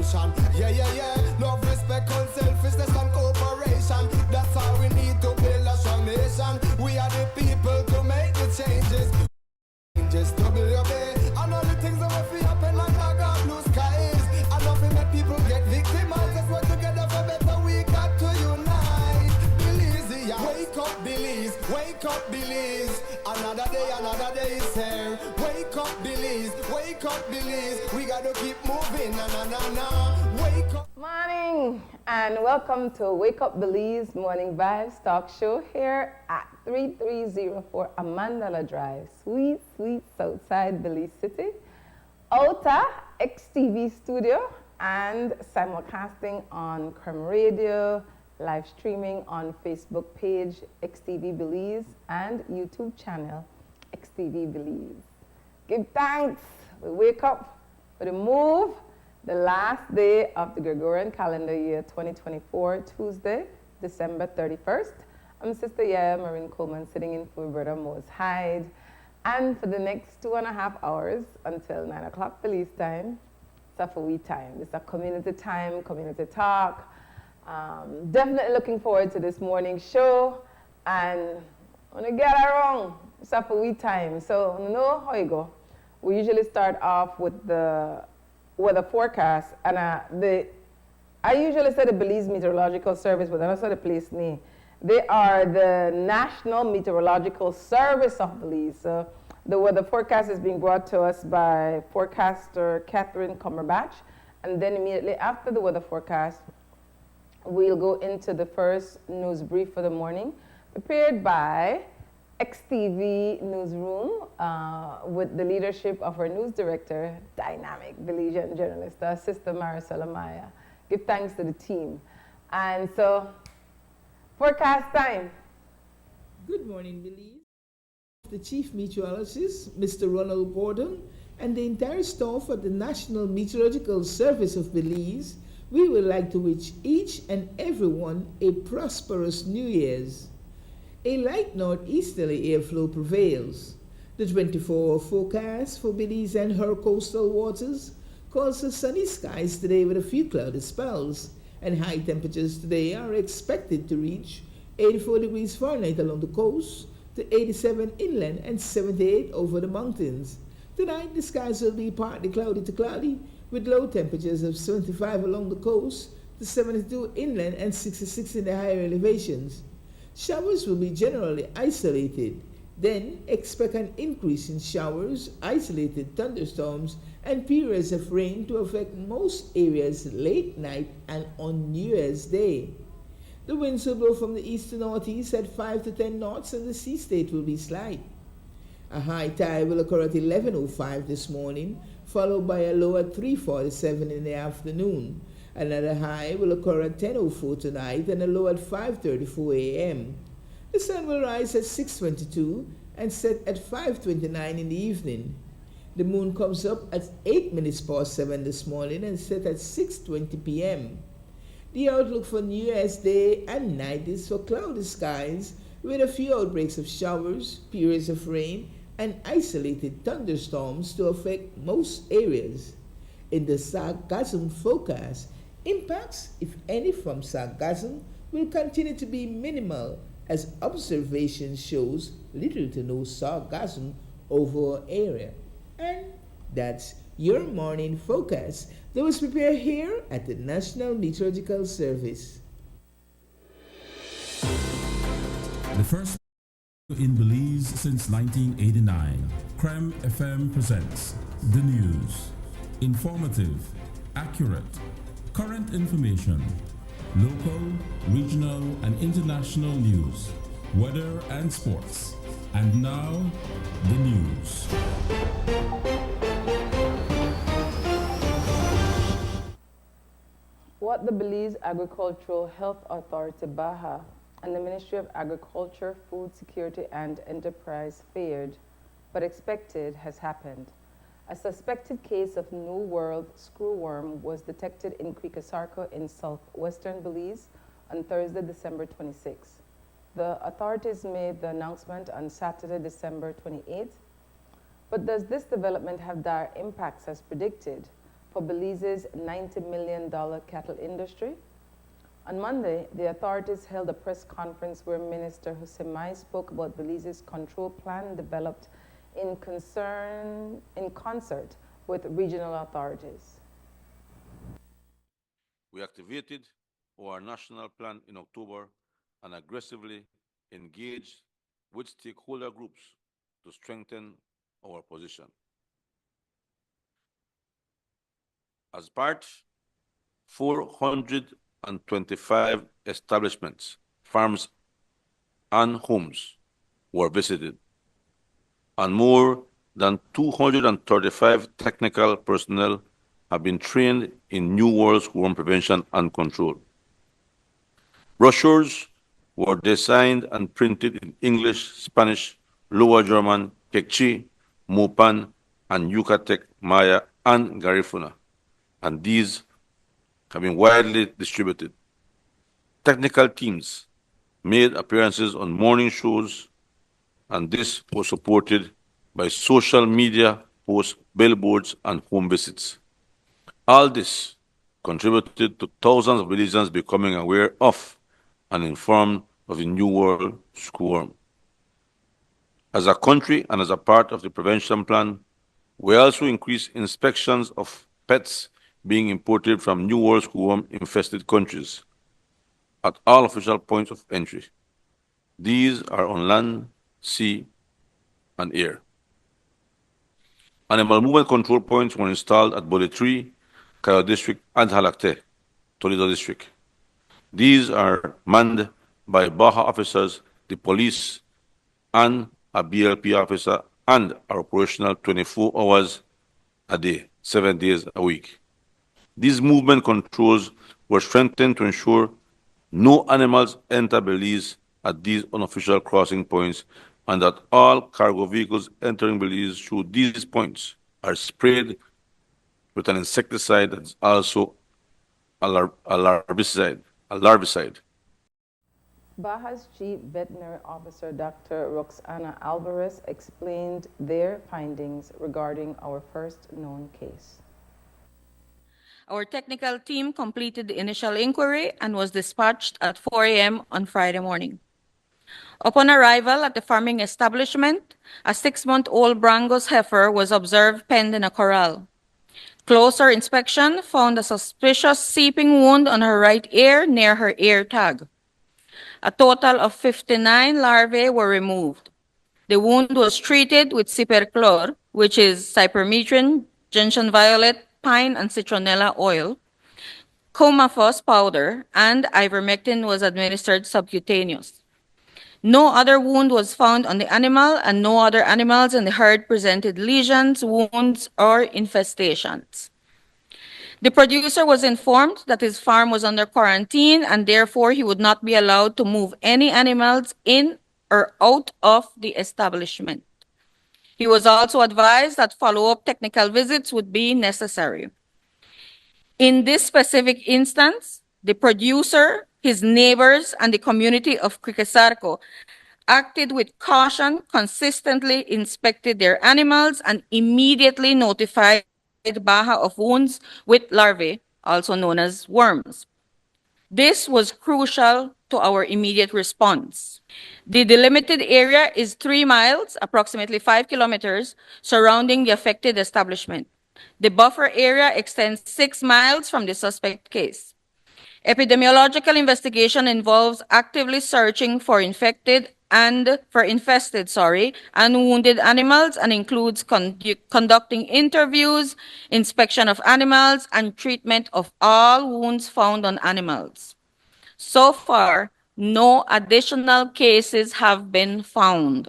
revolution. Yeah, yeah, yeah. Love, respect, unselfishness and cooperation. That's how we need to build a strong nation. We are the people to make the changes. Just WB and all the things that will free up and like God blue skies. And nothing make people get victimized. Let's work together for better. We got to unite. Belize, yeah. Wake up, Belize. Wake up, Belize. Another day is here. Wake up, Belize. Wake up, Belize. We got to keep moving. Na na na na. Wake up. Morning and welcome to Wake Up Belize Morning Vibes talk show here at 3304 Amandala Drive, sweet Southside Belize City, outer XTV studio and simulcasting on Creme Radio, live streaming on Facebook page XTV Belize and YouTube channel XTV Belize. Give thanks. We wake up for the move. The last day of the Gregorian calendar year 2024, Tuesday, December 31st. I'm Sister YaYa, Marin Coleman, sitting in for Brother Mose Hyde. And for the next 2.5 hours until 9 o'clock Belize time, it's a for we time. It's a community time, community talk. Definitely looking forward to this morning's show. And when I get it wrong, it's a for we time. So, you know how you go. We usually start off with the weather forecast, and I usually say the Belize Meteorological Service, but I also the place name. They are the National Meteorological Service of Belize. So the weather forecast is being brought to us by forecaster Catherine Cumberbatch, and then immediately after the weather forecast, we'll go into the first news brief for the morning, prepared by XTV Newsroom with the leadership of our news director, dynamic Belizean journalist, Sister Marin. Give thanks to the team. And so, forecast time. Good morning, Belize. The Chief Meteorologist, Mr. Ronald Gordon, and the entire staff at the National Meteorological Service of Belize, we would like to wish each and everyone a prosperous New Year's. A light northeasterly airflow prevails. The 24-hour forecast for Belize and her coastal waters calls for sunny skies today with a few cloudy spells, and high temperatures today are expected to reach 84 degrees Fahrenheit along the coast, to 87 inland and 78 over the mountains. Tonight, the skies will be partly cloudy to cloudy, with low temperatures of 75 along the coast, to 72 inland and 66 in the higher elevations. Showers will be generally isolated. Then expect an increase in showers, isolated thunderstorms, and periods of rain to affect most areas late night and on New Year's Day. The winds will blow from the east to northeast at 5 to 10 knots, and the sea state will be slight. A high tide will occur at 11:05 this morning, followed by a low at 3:47 in the afternoon. Another high will occur at 10:04 tonight and a low at 5:34 a.m. The sun will rise at 6:22 and set at 5:29 in the evening. The moon comes up at 8 minutes past 7 this morning and set at 6:20 p.m. The outlook for New Year's Day and night is for cloudy skies with a few outbreaks of showers, periods of rain, and isolated thunderstorms to affect most areas. In the sargassum forecast, impacts, if any, from sargassum will continue to be minimal, as observation shows little to no sargassum over our area. And that's your morning forecast that was prepared here at the National Meteorological Service. The first in Belize since 1989, Creme FM presents the news. Informative, accurate, current information, local, regional, and international news, weather and sports. And now, the news. What the Belize Agricultural Health Authority, BAHA, and the Ministry of Agriculture, Food Security and Enterprise feared, but expected, has happened. A suspected case of New World screwworm was detected in Creekasarco in southwestern Belize on Thursday, December 26. The authorities made the announcement on Saturday, December 28. But does this development have dire impacts as predicted? for Belize's $90 million cattle industry. On Monday, the authorities held a press conference where Minister Husemai spoke about Belize's control plan developed in concert with regional authorities. We activated our national plan in October and aggressively engaged with stakeholder groups to strengthen our position. As part, 425 establishments, farms, and homes were visited, and more than 235 technical personnel have been trained in New World Screwworm prevention and control. Brochures were designed and printed in English, Spanish, Lower German, Quechua, Mopan, and Yucatec Maya and Garifuna, and these have been widely distributed. Technical teams made appearances on morning shows, and this was supported by social media posts, billboards, and home visits. All this contributed to thousands of Belizeans becoming aware of and informed of the New World Screwworm. As a country and as a part of the prevention plan, we also increased inspections of pets being imported from New World Screwworm infested countries at all official points of entry. These are on land, sea, and air. Animal movement control points were installed at Boletri, Cayo District, and Halacte, Toledo District. These are manned by Baja officers, the police, and a BLP officer, and are operational 24 hours a day, 7 days a week. These movement controls were strengthened to ensure no animals enter Belize at these unofficial crossing points, and that all cargo vehicles entering Belize through these points are sprayed with an insecticide that is also a larvicide. Baja's Chief Veterinary Officer, Dr. Roxana Alvarez, explained their findings regarding our first known case. Our technical team completed the initial inquiry and was dispatched at 4 a.m. on Friday morning. Upon arrival at the farming establishment, a 6-month-old Brangus heifer was observed penned in a corral. Closer inspection found a suspicious seeping wound on her right ear near her ear tag. A total of 59 larvae were removed. The wound was treated with ciperchlor, which is cypermethrin, gentian violet, pine and citronella oil, comafos powder, and ivermectin was administered subcutaneous. No other wound was found on the animal, and no other animals in the herd presented lesions, wounds, or infestations. The producer was informed that his farm was under quarantine and therefore he would not be allowed to move any animals in or out of the establishment. He was also advised that follow-up technical visits would be necessary. In this specific instance, the producer, his neighbors, and the community of Criquesarco acted with caution, consistently inspected their animals, and immediately notified Baja of wounds with larvae, also known as worms. This was crucial to our immediate response. The delimited area is 3 miles, approximately 5 kilometers, surrounding the affected establishment. The buffer area extends 6 miles from the suspect case. Epidemiological investigation involves actively searching for infested and wounded animals and includes conducting interviews, inspection of animals, and treatment of all wounds found on animals. So far, no additional cases have been found.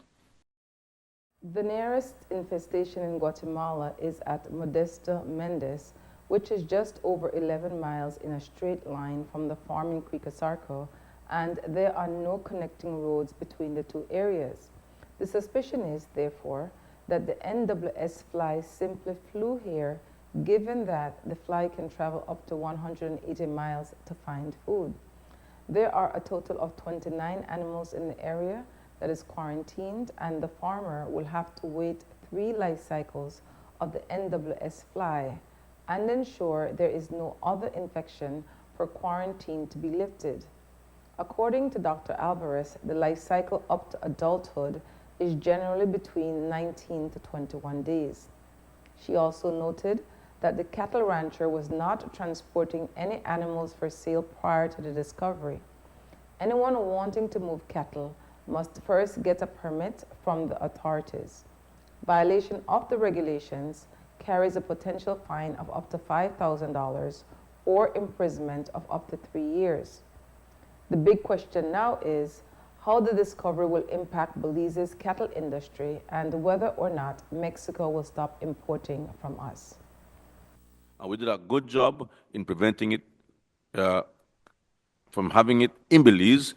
The nearest infestation in Guatemala is at Modesto Mendez, which is just over 11 miles in a straight line from the farm in Criquesarco, and there are no connecting roads between the two areas. The suspicion is, therefore, that the NWS fly simply flew here, given that the fly can travel up to 180 miles to find food. There are a total of 29 animals in the area that is quarantined, and the farmer will have to wait 3 life cycles of the NWS fly and ensure there is no other infection for quarantine to be lifted. According to Dr. Alvarez, the life cycle up to adulthood is generally between 19 to 21 days. She also noted that the cattle rancher was not transporting any animals for sale prior to the discovery. Anyone wanting to move cattle must first get a permit from the authorities. Violation of the regulations carries a potential fine of up to $5,000 or imprisonment of up to 3 years. The big question now is how the discovery will impact Belize's cattle industry and whether or not Mexico will stop importing from us. And we did a good job in preventing it from having it in Belize.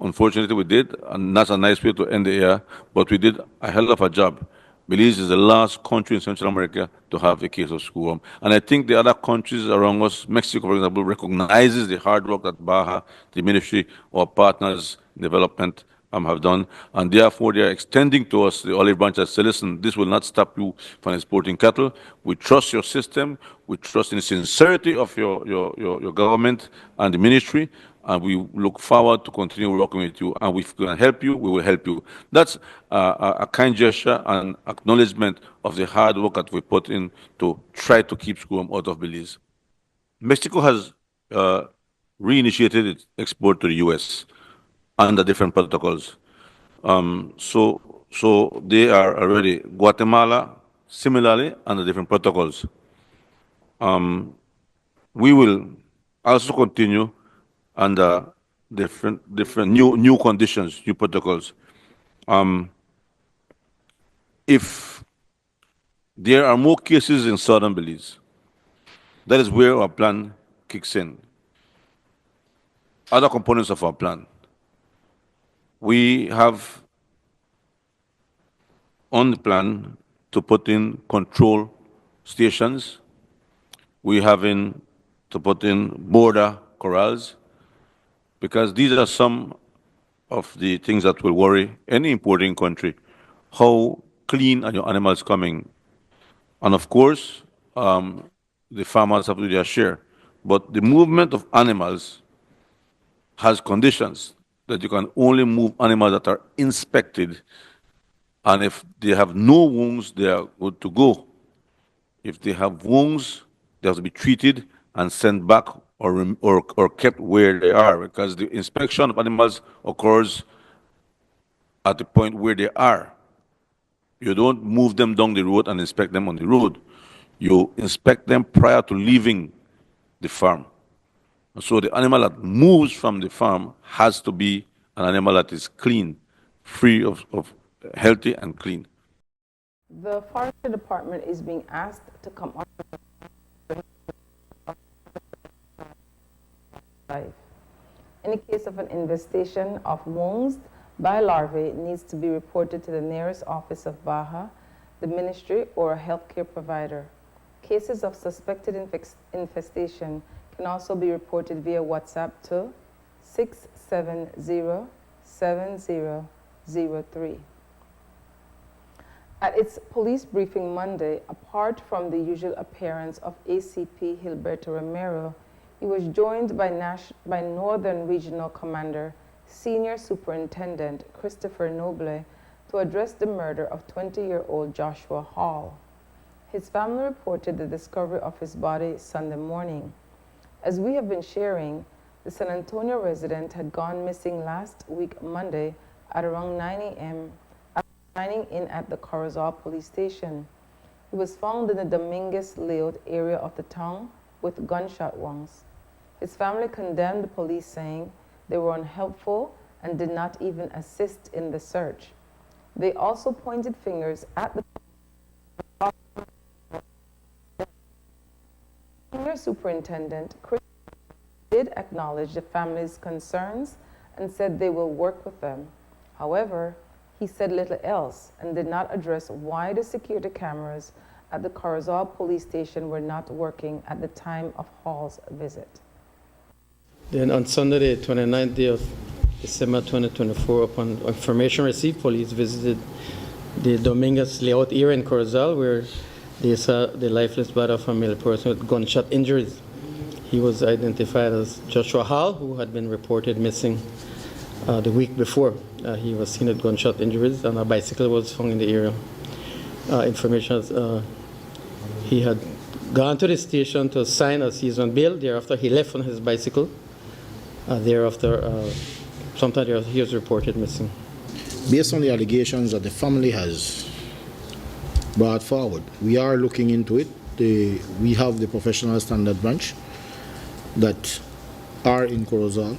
Unfortunately, we did, and that's a nice way to end the year, but we did a hell of a job. Belize is the last country in Central America to have a case of screwworm. And I think the other countries around us, Mexico, for example, recognizes the hard work that Baja, the ministry, our partners in development have done. And therefore, they are extending to us the olive branch that say, listen, this will not stop you from exporting cattle. We trust your system. We trust in the sincerity of your government and the ministry. And we look forward to continue working with you. And if we can help you, we will help you. That's a kind gesture and acknowledgement of the hard work that we put in to try to keep screwworm out of Belize. Mexico has reinitiated its export to the U.S. under different protocols. So they are already, Guatemala, similarly, under different protocols. We will also continue under different new conditions, new protocols. If there are more cases in southern Belize, that is where our plan kicks in. Other components of our plan. We have on the plan to put in control stations. We have to put in border corrals, because these are some of the things that will worry any importing country. How clean are your animals coming? And of course, the farmers have to do their share. But the movement of animals has conditions that you can only move animals that are inspected. And if they have no wounds, they are good to go. If they have wounds, they have to be treated and sent back or kept where they are, because the inspection of animals occurs at the point where they are. You don't move them down the road and inspect them on the road. You inspect them prior to leaving the farm. So the animal that moves from the farm has to be an animal that is clean, free of healthy and clean. The Forestry Department is being asked to come up with any case of an infestation of wounds by larvae needs to be reported to the nearest office of Baja, the ministry, or a healthcare provider. Cases of suspected infestation can also be reported via WhatsApp to 670-7003. At its police briefing Monday, apart from the usual appearance of ACP Gilberto Romero, he was joined by Northern Regional Commander, Senior Superintendent Christopher Noble, to address the murder of 20-year-old Joshua Hall. His family reported the discovery of his body Sunday morning. As we have been sharing, the San Antonio resident had gone missing last week Monday at around 9 a.m. after signing in at the Corozal police station. He was found in the Dominguez layout area of the town with gunshot wounds. His family condemned the police, saying they were unhelpful and did not even assist in the search. They also pointed fingers at the Senior Superintendent Chris did acknowledge the family's concerns and said they will work with them. However, he said little else and did not address why the security cameras at the Corozal police station were not working at the time of Hall's visit. Then on Sunday, the 29th day of December 2024, upon information received, police visited the Dominguez layout area in Corozal, where They saw the lifeless body of a male person with gunshot injuries. He was identified as Joshua Hall, who had been reported missing the week before. He was seen with gunshot injuries, and a bicycle was found in the area. Information he had gone to the station to sign a season bail. Thereafter, he left on his bicycle. Sometime thereafter, he was reported missing. Based on the allegations that the family has brought forward, we are looking into it. We have the professional standard branch that are in Corozal,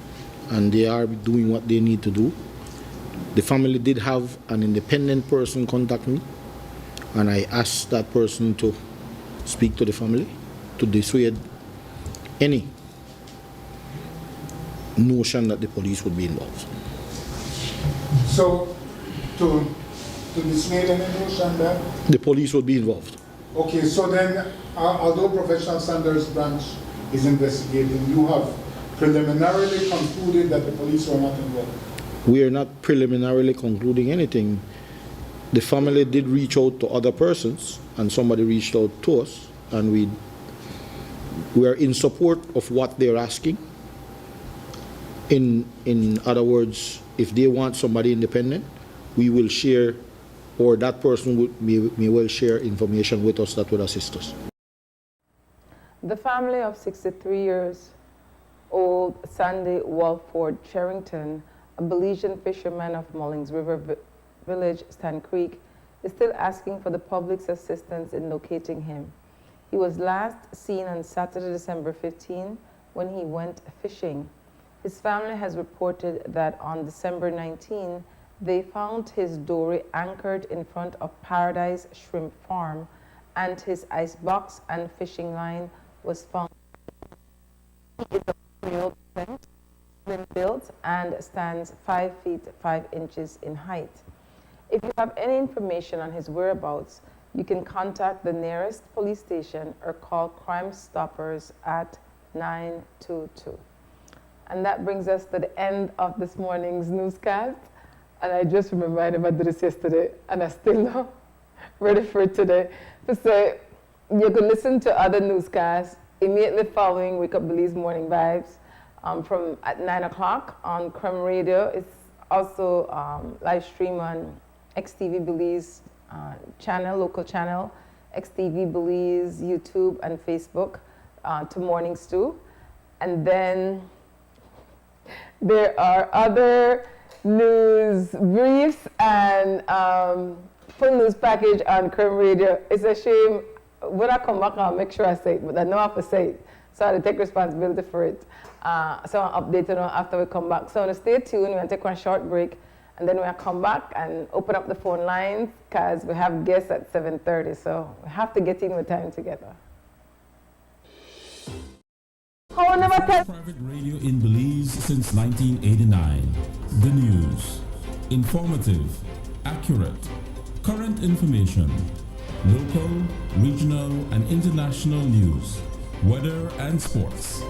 and they are doing what they need to do. The family did have an independent person contact me, and I asked that person to speak to the family to dissuade any notion that the police would be involved. So, to dissuade any notion that? The police would be involved. Okay, so then, although Professional Standards Branch is investigating, you have preliminarily concluded that the police were not involved? We are not preliminarily concluding anything. The family did reach out to other persons, and somebody reached out to us, and we are in support of what they're asking. In other words, if they want somebody independent, we will share, or that person may well share information with us that would assist us. The family of 63-year-old Sandy Walford Cherrington, a Belizean fisherman of Mullings River Village, Stan Creek, is still asking for the public's assistance in locating him. He was last seen on Saturday, December 15, when he went fishing. His family has reported that on December 19, they found his dory anchored in front of Paradise Shrimp Farm, and his icebox and fishing line was found. He is a male slim built and stands 5 feet 5 inches in height. If you have any information on his whereabouts, you can contact the nearest police station or call Crime Stoppers at 922. And that brings us to the end of this morning's newscast. And I just remember I never did this yesterday, and I still not ready for it today. To say you can listen to other newscasts immediately following Wake Up Belize Morning Vibes from at 9 o'clock on Creme Radio. It's also live stream on XTV Belize channel, local channel, XTV Belize, YouTube, and Facebook to Morning Stew. And then there are other news briefs and full news package on Creme Radio. It's a shame. When I come back, I'll make sure I say it, but I know I have to say it. So I have to take responsibility for it. So I'll update you after we come back. So stay tuned. We're going to take one short break, and then we'll come back and open up the phone lines because we have guests at 7:30. So we have to get in with time together. Private radio in Belize since 1989. The news. Informative, accurate, current information, local, regional, and international news, weather and sports.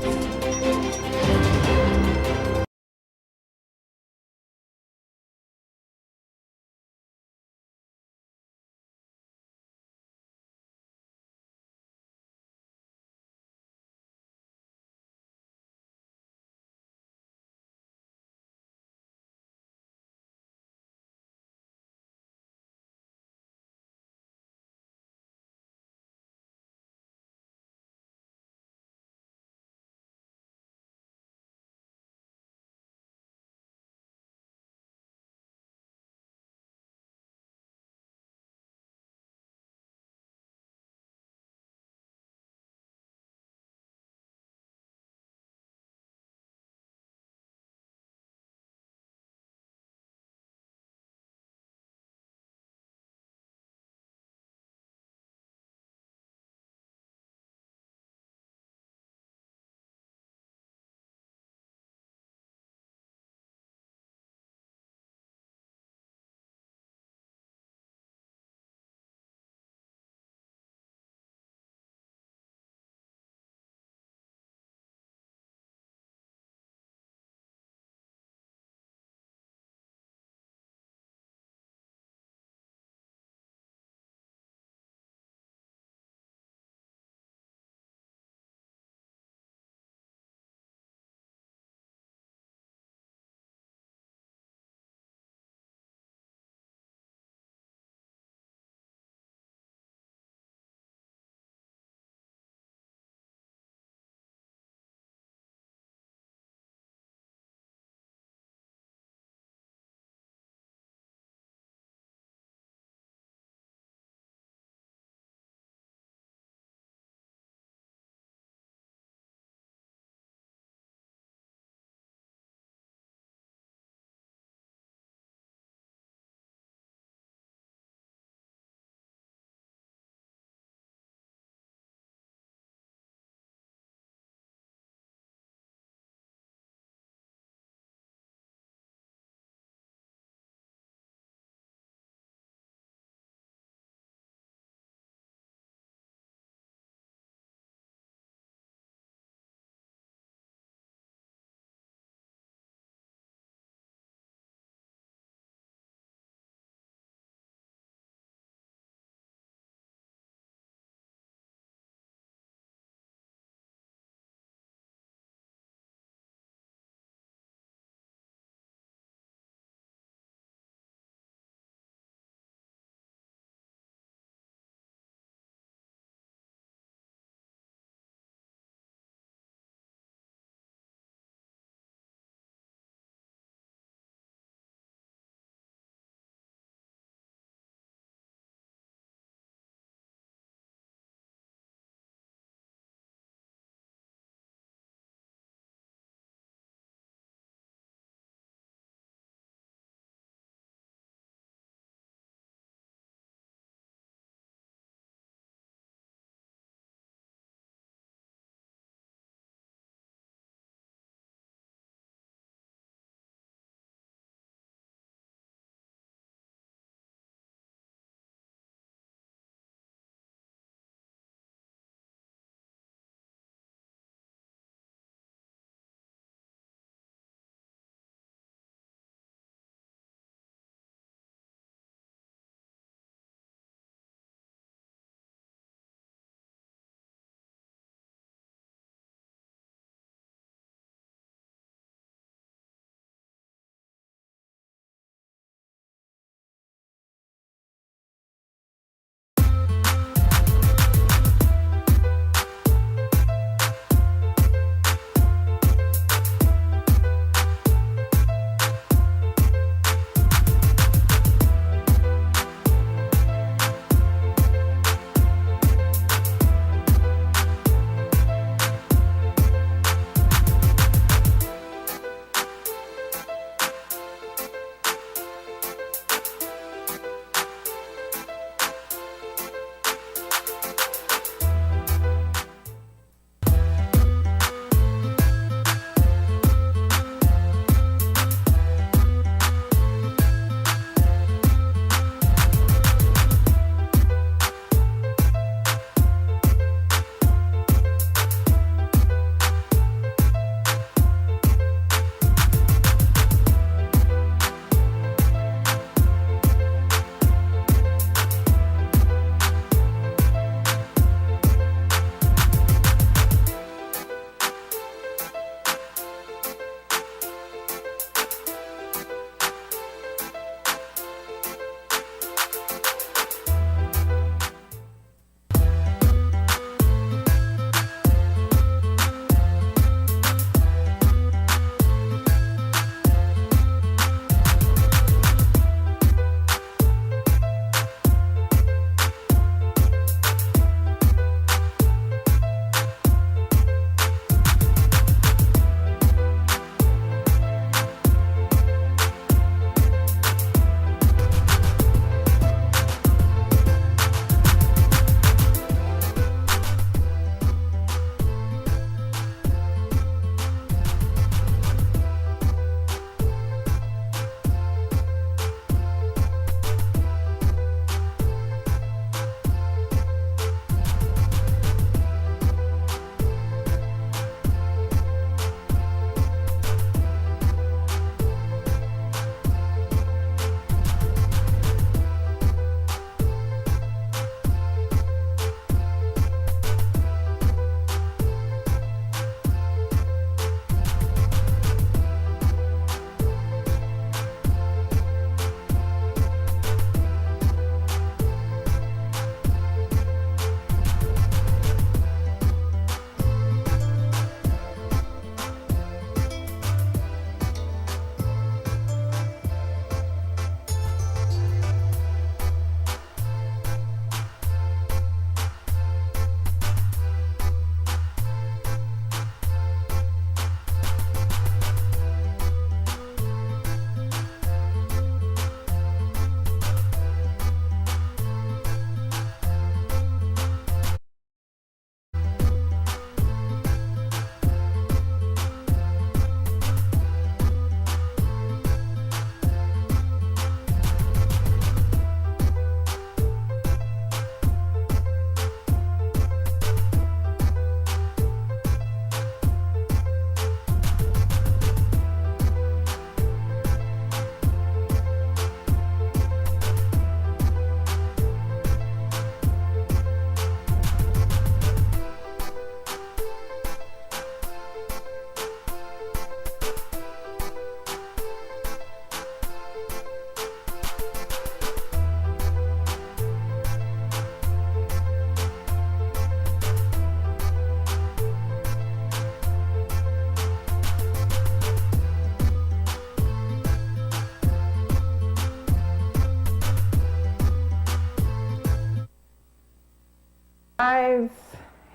Vibes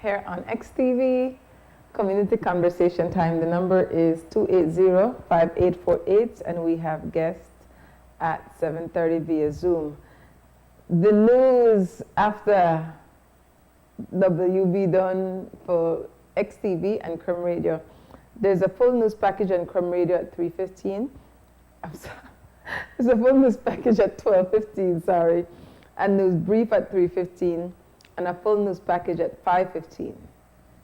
here on XTV. Community conversation time. The number is 280-5848, and we have guests at 7:30 via Zoom. The news after WB done for XTV and Crumb Radio. There's a full news package on Crumb Radio at 3:15. I'm sorry. There's a full news package at 12:15, sorry. A news brief at 3:15 and a full news package at 5:15.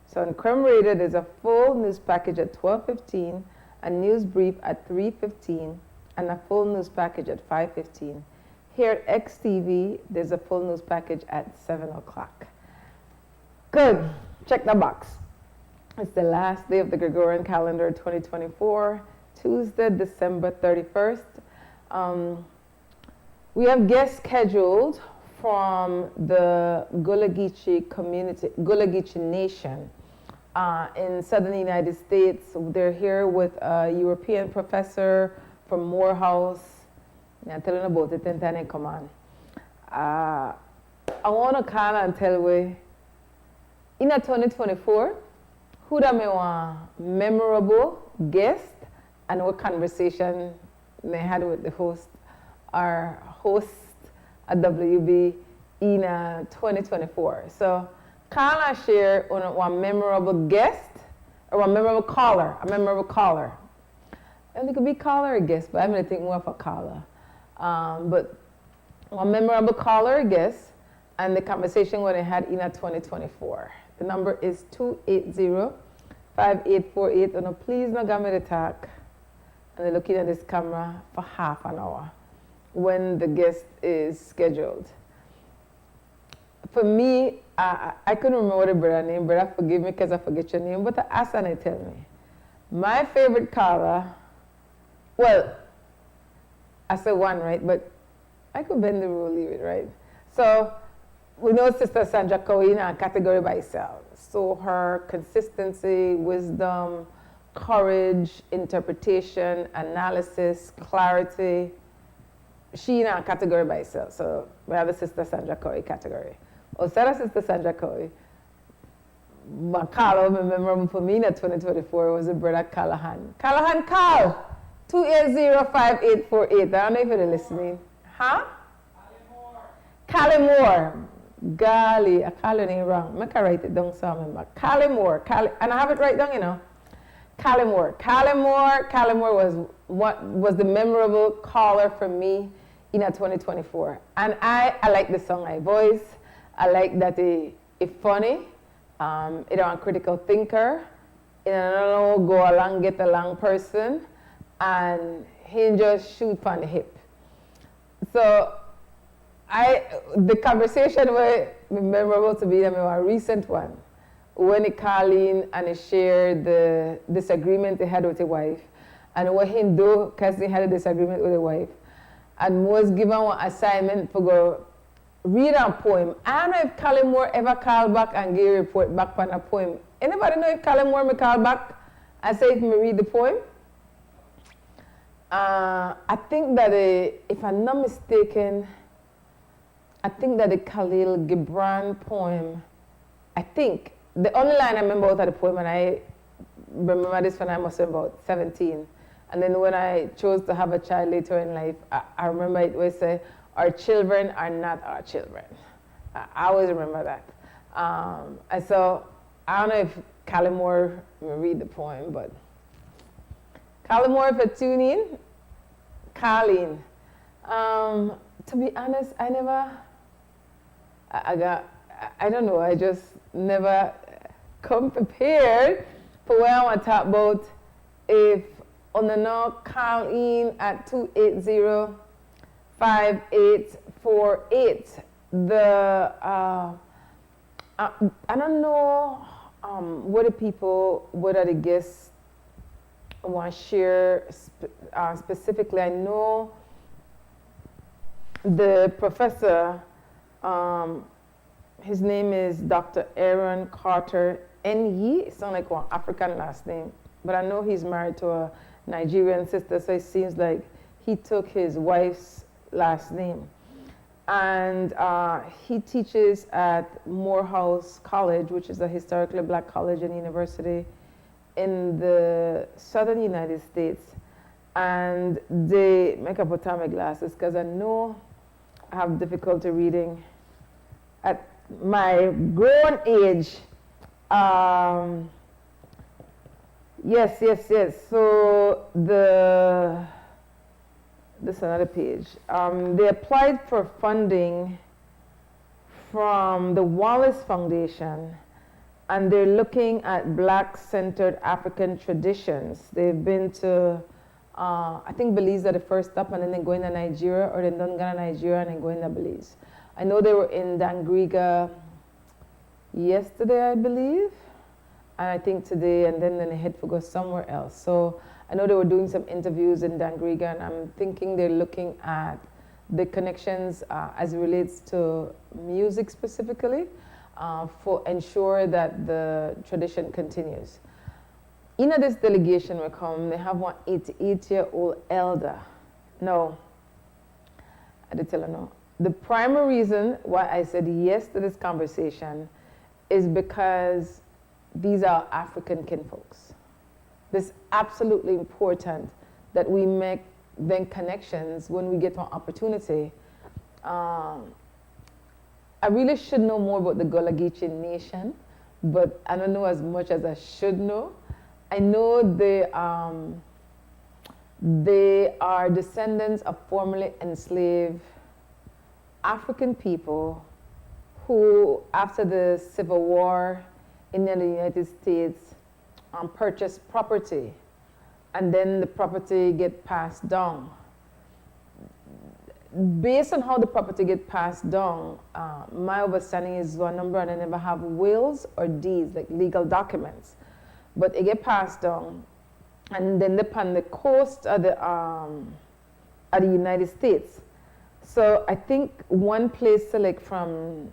So on Crumb Radio, there's a full news package at 12:15, a news brief at 3:15, and a full news package at 5:15. Here at XTV, there's a full news package at 7 o'clock. Good. Check the box. It's the last day of the Gregorian calendar 2024, Tuesday, December 31st. We have guests scheduled from the Gullah Geechee community, Gullah Geechee Nation in southern United States. They're here with a European professor from Morehouse. I'm telling you about it and then they come on. I want to call and tell you, in 2024, who da me want memorable guest and what conversation they had with the host, our host at WB in 2024. So, call and share on one memorable guest or one memorable caller, a memorable caller. And it could be caller or guest, but I'm going to think more of a caller. But one memorable caller or guest and the conversation what I had in 2024. The number is 280-5848. And please no give me the talk. And looking at this camera for half an hour when the guest is scheduled. For me, I couldn't remember the brother name. Brother, forgive me because I forget your name. But ask and they tell me. My favorite caller, well, I said one, right? But I could bend the rule, leave it, right? So, we know Sister Sandra Coe in a category by herself. So her consistency, wisdom, courage, interpretation, analysis, clarity, she in a category by herself. So we have the Sister Sandra Coe category. Outside of Sister Sandra Coe, my caller, memorable for me in 2024 was the brother Callahan. Callahan, call! 280-5848. I don't know if you're listening. Huh? Callimore. Golly, I call your name wrong. I can write it down so I remember. Callimore. And I have it right down, you know. Callimore. Callimore was the memorable caller for me in 2024. And I like the song I voice. I like that it's funny. It's a critical thinker. It's a go along, get along person. And he just shoot from the hip. So the conversation was memorable to be a recent one when he called in and he shared the disagreement he had with his wife and what he do because he had a disagreement with his wife and was given one assignment to go read a poem. I don't know if Callimore ever called back and gave a report back on a poem. Anybody know if Callimore me call back and say if me read the poem? I think that if I'm not mistaken, I think that the Khalil Gibran poem, I think, the only line I remember out of the poem, and I remember this when I was about 17, and then when I chose to have a child later in life, I remember it was say, our children are not our children. I always remember that. And so, I don't know if Callimore will read the poem, but Callimore, if you tune in, Colleen. To be honest, I don't know, I just never come prepared for what I want to talk about. If on the no call in at 280-5848, I don't know what are the guests want to share specifically. I know the professor, his name is Dr. Aaron Carter N.E. It sounds like one African last name, but I know he's married to a Nigerian sister, so it seems like he took his wife's last name. and he teaches at Morehouse College, which is a historically black college and university in the southern United States. And they make up with my glasses because I know I have difficulty reading at my grown age. Yes. So this is another page. They applied for funding from the Wallace Foundation, and they're looking at black-centered African traditions. They've been to, I think Belize are the first stop, and then they're going to Nigeria, or they've done Ghana, Nigeria, and then going to Belize. I know they were in Dangriga yesterday, I believe, and I think today, and then they head for go somewhere else. So I know they were doing some interviews in Dangriga, and I'm thinking they're looking at the connections as it relates to music specifically for ensure that the tradition continues. In this delegation will come, they have one 88-year-old elder. No, I did tell her no. The primary reason why I said yes to this conversation is because these are African kinfolks. It's absolutely important that we make then connections when we get an opportunity. I really should know more about the Gullah Geechee Nation, but I don't know as much as I should know. I know they are descendants of formerly enslaved African people who, after the Civil War in the United States, purchased property, and then the property get passed down. Based on how the property get passed down, my understanding is one number, and they never have wills or deeds, like legal documents, but it get passed down, and then upon the coast of the United States. So I think one place select from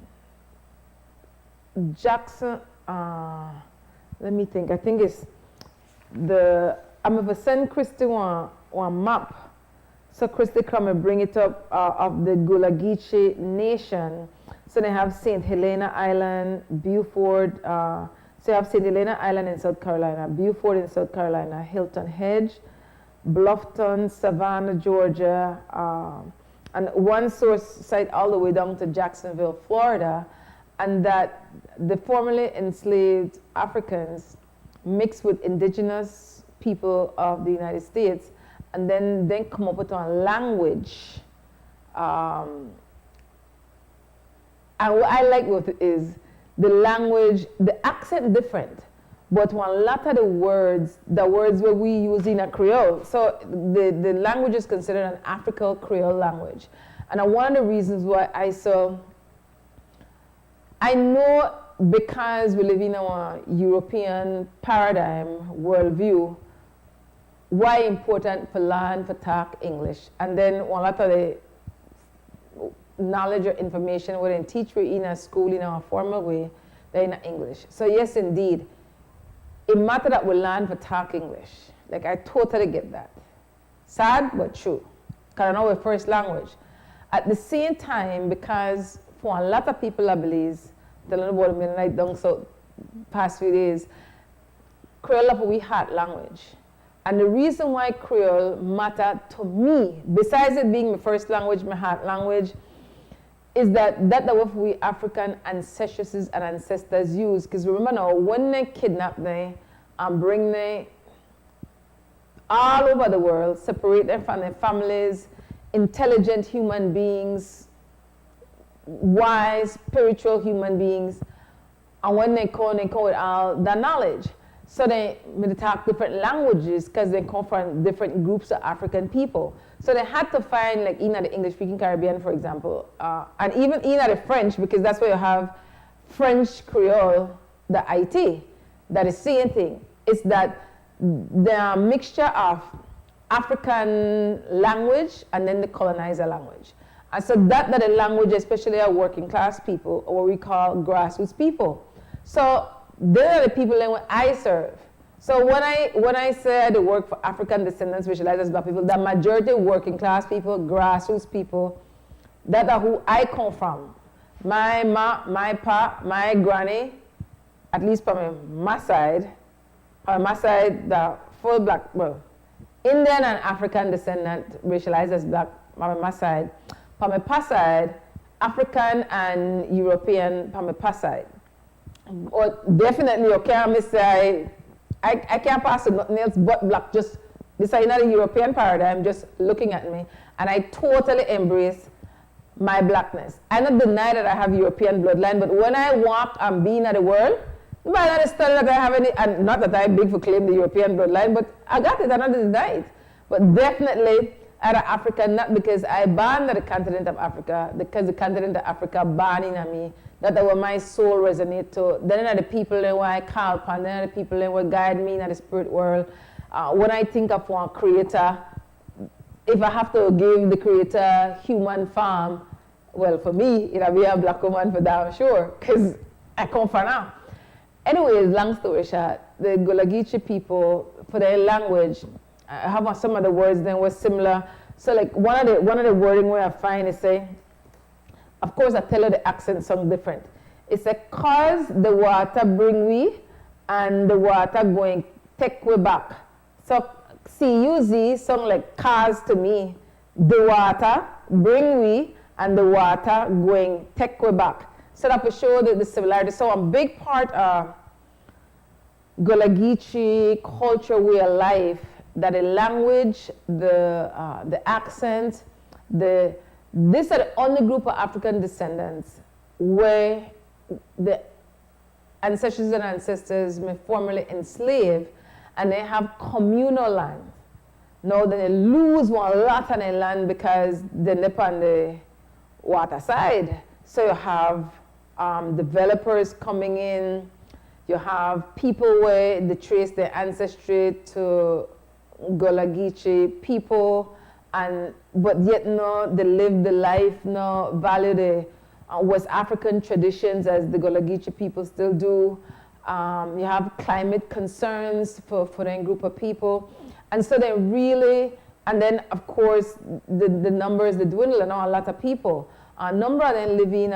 Jackson, let me think, I think it's I'm going to send Christy one map. So Christy come and bring it up of the Gullah Geechee Nation. So they have St. Helena Island, Beaufort, so you have St. Helena Island in South Carolina, Beaufort in South Carolina, Hilton Hedge, Bluffton, Savannah, Georgia, and one source site all the way down to Jacksonville, Florida, and that the formerly enslaved Africans mixed with indigenous people of the United States, and then come up with a language. And what I like with it is the language, the accent different, but one lot of the words where we use in a Creole. So the language is considered an African Creole language. And one of the reasons why I know because we live in a European paradigm, worldview, why important for learn for talk English. And then one lot of the knowledge or information we didn't teach we in a school in a formal way, they're in English. So yes, indeed, it matters that we learn for talk English. Like, I totally get that. Sad, but true. Because I know our first language. At the same time, because for a lot of people, I believe, telling about me right down so past few days, Creole is we heart language. And the reason why Creole matter to me, besides it being my first language, my heart language, is that what we African ancestresses and ancestors use. Because remember now, when they kidnap them and bring them all over the world, separate them from their families, intelligent human beings, wise, spiritual human beings, and when they come with all the knowledge. So they talk different languages because they come from different groups of African people. So they had to find, like, in the English-speaking Caribbean, for example, and even in the French, because that's where you have French Creole, the IT, that is same thing. It's that the mixture of African language and then the colonizer language. And so that the language, especially our working class people, or what we call grassroots people. So they are the people that I serve. So when I say I work for African descendants, visualized as black people, the majority working class people, grassroots people, That are who I come from. My ma, my pa, my granny, at least from my side, the full black, well, Indian and African descendant, racialized as black, from my side. From my pa side, African and European, from my pa side. Or definitely, okay, I can't pass it nothing else but black, just this is not a European paradigm, just looking at me. And I totally embrace my blackness. I don't deny that I have European bloodline, but when I walk and be in the world, nobody understand that I have any, and not that I'm big for claim the European bloodline, but I got it, I don't deny it. But definitely, I'm African, not because I born at the continent of Africa, because the continent of Africa born in me, that where my soul resonate to. Then are the people that I call upon, then are the people that will guide me in the spirit world. When I think of one creator, if I have to give the creator human form, well, for me, it'll be a black woman for damn sure, because I come from now. Anyways, long story short, the Gulagichi people, for their language, I have some of the words then were similar. So like one of the wording where I find is say, of course I tell you the accent sound different. It's a cause the water bring we and the water going take we back. So CUZ sound like cause to me. The water bring we and the water going take we back. So that will show the similarity. So a big part of Gulagichi culture, way of life, that the language, the accent, these are the only group of African descendants where the ancestors and ancestors may formerly enslaved, and they have communal land. Now they lose one lot of their land because they live on the water side. So you have developers coming in, you have people where they trace their ancestry to Gulagichi people, but yet no, they live the life, no, value the West African traditions as the Gulagichi people still do. You have climate concerns for that group of people. And so they really, and then of course the numbers, they dwindle, and a lot of people. A number of them live in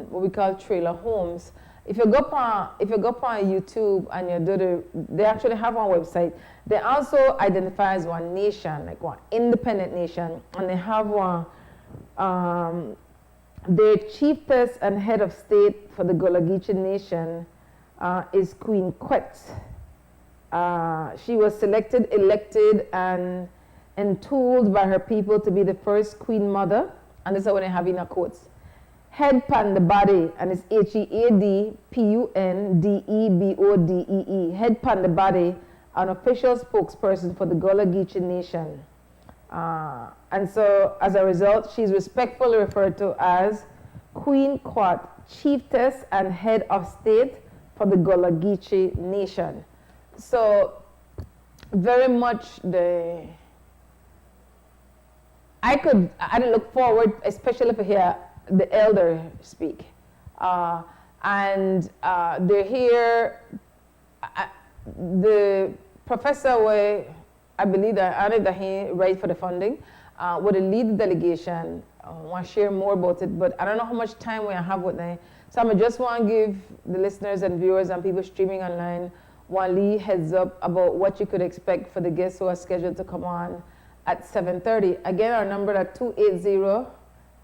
what we call trailer homes. If you go on YouTube and you do they actually have one website. They also identify as one nation, like one independent nation, and they have one. Their chiefess and head of state for the Gulagichi nation is Queen Quet. She was selected, elected, and entooled by her people to be the first queen mother, and this is what they have in her quotes. Head pan the body, and it's HEADPUNDEBODEE. Head pan the body, an official spokesperson for the Gulagichi nation. And so, as a result, she's respectfully referred to as Queen Quat, chiefess and head of state for the Gulagichi nation. So, very much I look forward, especially to hear the elder speak. They're here, the professor I believe that he right for the funding, would lead the delegation. I want to share more about it, but I don't know how much time we have with them. So I just want to give the listeners and viewers and people streaming online one lead heads up about what you could expect for the guests who are scheduled to come on at 7:30. Again, our number is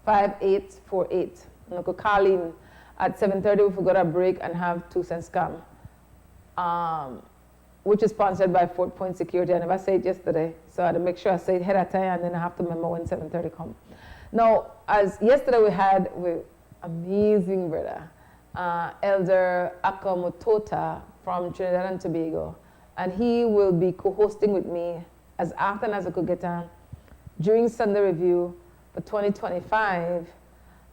280-5848. You could call in at 7:30 if we got a break and have 2 cents come. Which is sponsored by Fort Point Security. I never said it yesterday, so I had to make sure I say it ahead of time, and then I have to remember when 7:30 come. Now, as yesterday we had with amazing brother, Elder Akamotota from Trinidad and Tobago, and he will be co-hosting with me as often as I could get on during Sunday Review for 2025,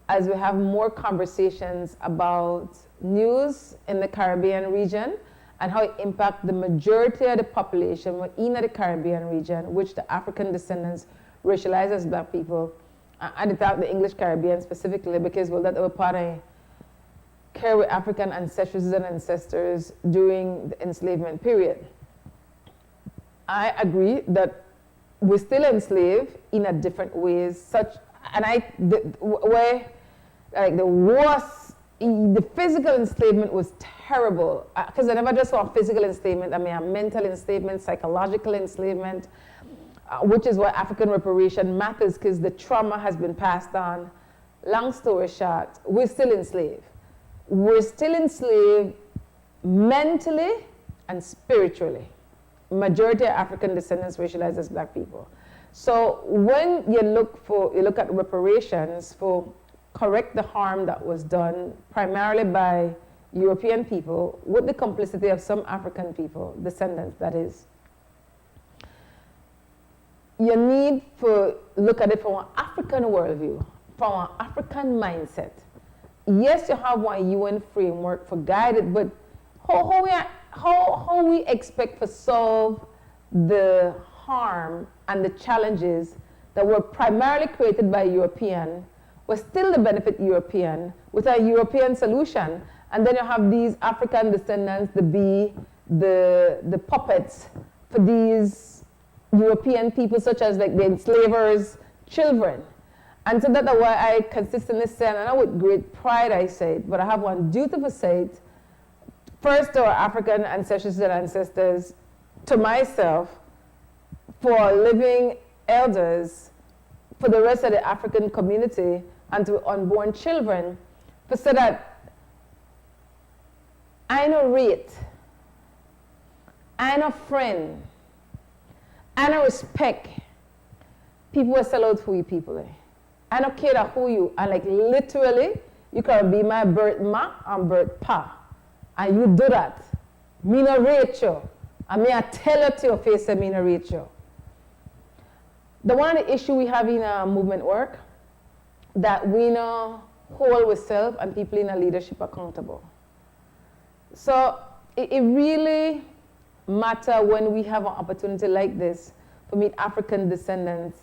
as we have more conversations about news in the Caribbean region and how it impacts the majority of the population in the Caribbean region, which the African descendants racialized as black people, and the English Caribbean specifically, because that were part of care with African ancestors and ancestors during the enslavement period. I agree that we're still enslaved in a different ways, such where like the worst, the physical enslavement was terrible. Because I never just saw physical enslavement. I mean, a mental enslavement, psychological enslavement, which is why African reparation matters, because the trauma has been passed on. Long story short, we're still enslaved. We're still enslaved mentally and spiritually. Majority of African descendants racialized as black people. So when you look at reparations for correct the harm that was done primarily by European people with the complicity of some African people, descendants that is, you need to look at it from an African worldview, from an African mindset. Yes, you have one UN framework for guided, but how we expect to solve the harm and the challenges that were primarily created by European will still the benefit European with a European solution. And then you have these African descendants to be the puppets for these European people, such as like the enslavers' children. And so that's why I consistently say, and I know with great pride I say it, but I have one duty to say it, first to our African ancestors and ancestors, to myself, for living elders, for the rest of the African community, and to unborn children, to say that I no rate, I no friend, I no respect people who sell out who you people are. I don't care who you, and like literally, you can be my birth ma and birth pa, and you do that. Me no rate you, and me I tell you to your face that me no rate you. The one of the issue we have in our movement work, that we know hold ourselves and people in our leadership accountable. So it really matters when we have an opportunity like this to meet African descendants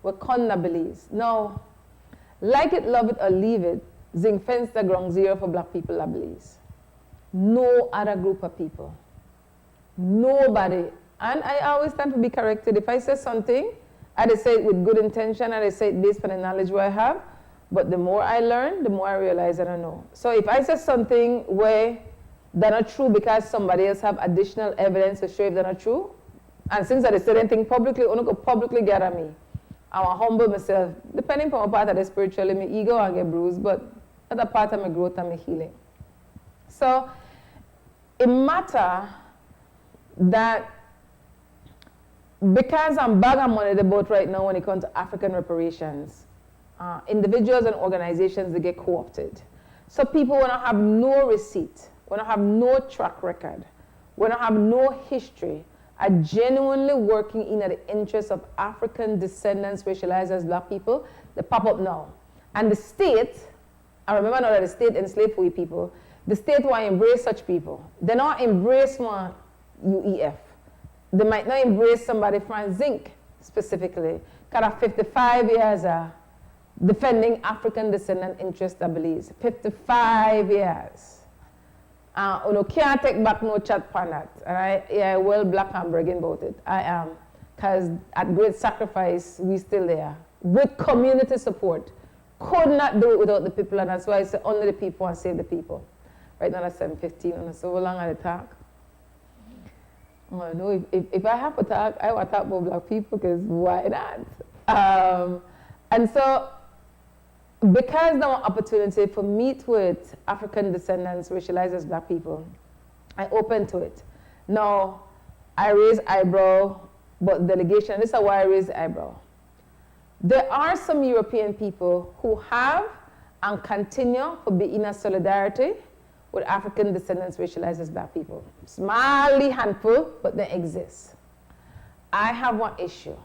with Believes. Now, like it, love it, or leave it, Zing fence the ground zero for black people, I believe. No other group of people. Nobody. And I always tend to be corrected. If I say something, I say it with good intention, and I say it based on the knowledge I have. But the more I learn, the more I realize that I know. So if I say something where they're not true because somebody else have additional evidence to show if they're not true, and since I said anything publicly, I'm going to publicly get at me. I want to humble myself. Depending on what part of the spiritually, my ego will get bruised, but that's a part of my growth and my healing. So it matters that because I'm bag of money the boat right now when it comes to African reparations, individuals and organizations, they get co-opted. So people want to have no receipt, want to have no track record, want to have no history, are genuinely working in the interest of African descendants racialized as black people. They pop up now. And the state, I remember now that the state enslaved we people, the state will embrace such people. They not embrace one UEF. They might not embrace somebody from Zinc specifically. Because 55 years defending African descendant interests, I believe. 55 years. You can't take back no chat for that. Right? Yeah, well black and bragging about it. I am. Because at great sacrifice, we still there. With community support. Could not do it without the people, and that's why I say only the people and save the people. Right now at 7:15, and so long at the talk. Well, no, if I have to talk, I want to talk about black people, because why not? And so, because there was opportunity for meet with African descendants racialized as black people, I opened to it. Now, I raise eyebrow, but delegation, this is why I raise eyebrow. There are some European people who have and continue to be in a solidarity with African descendants racialized as black people. Smally handful, but they exist. I have one issue.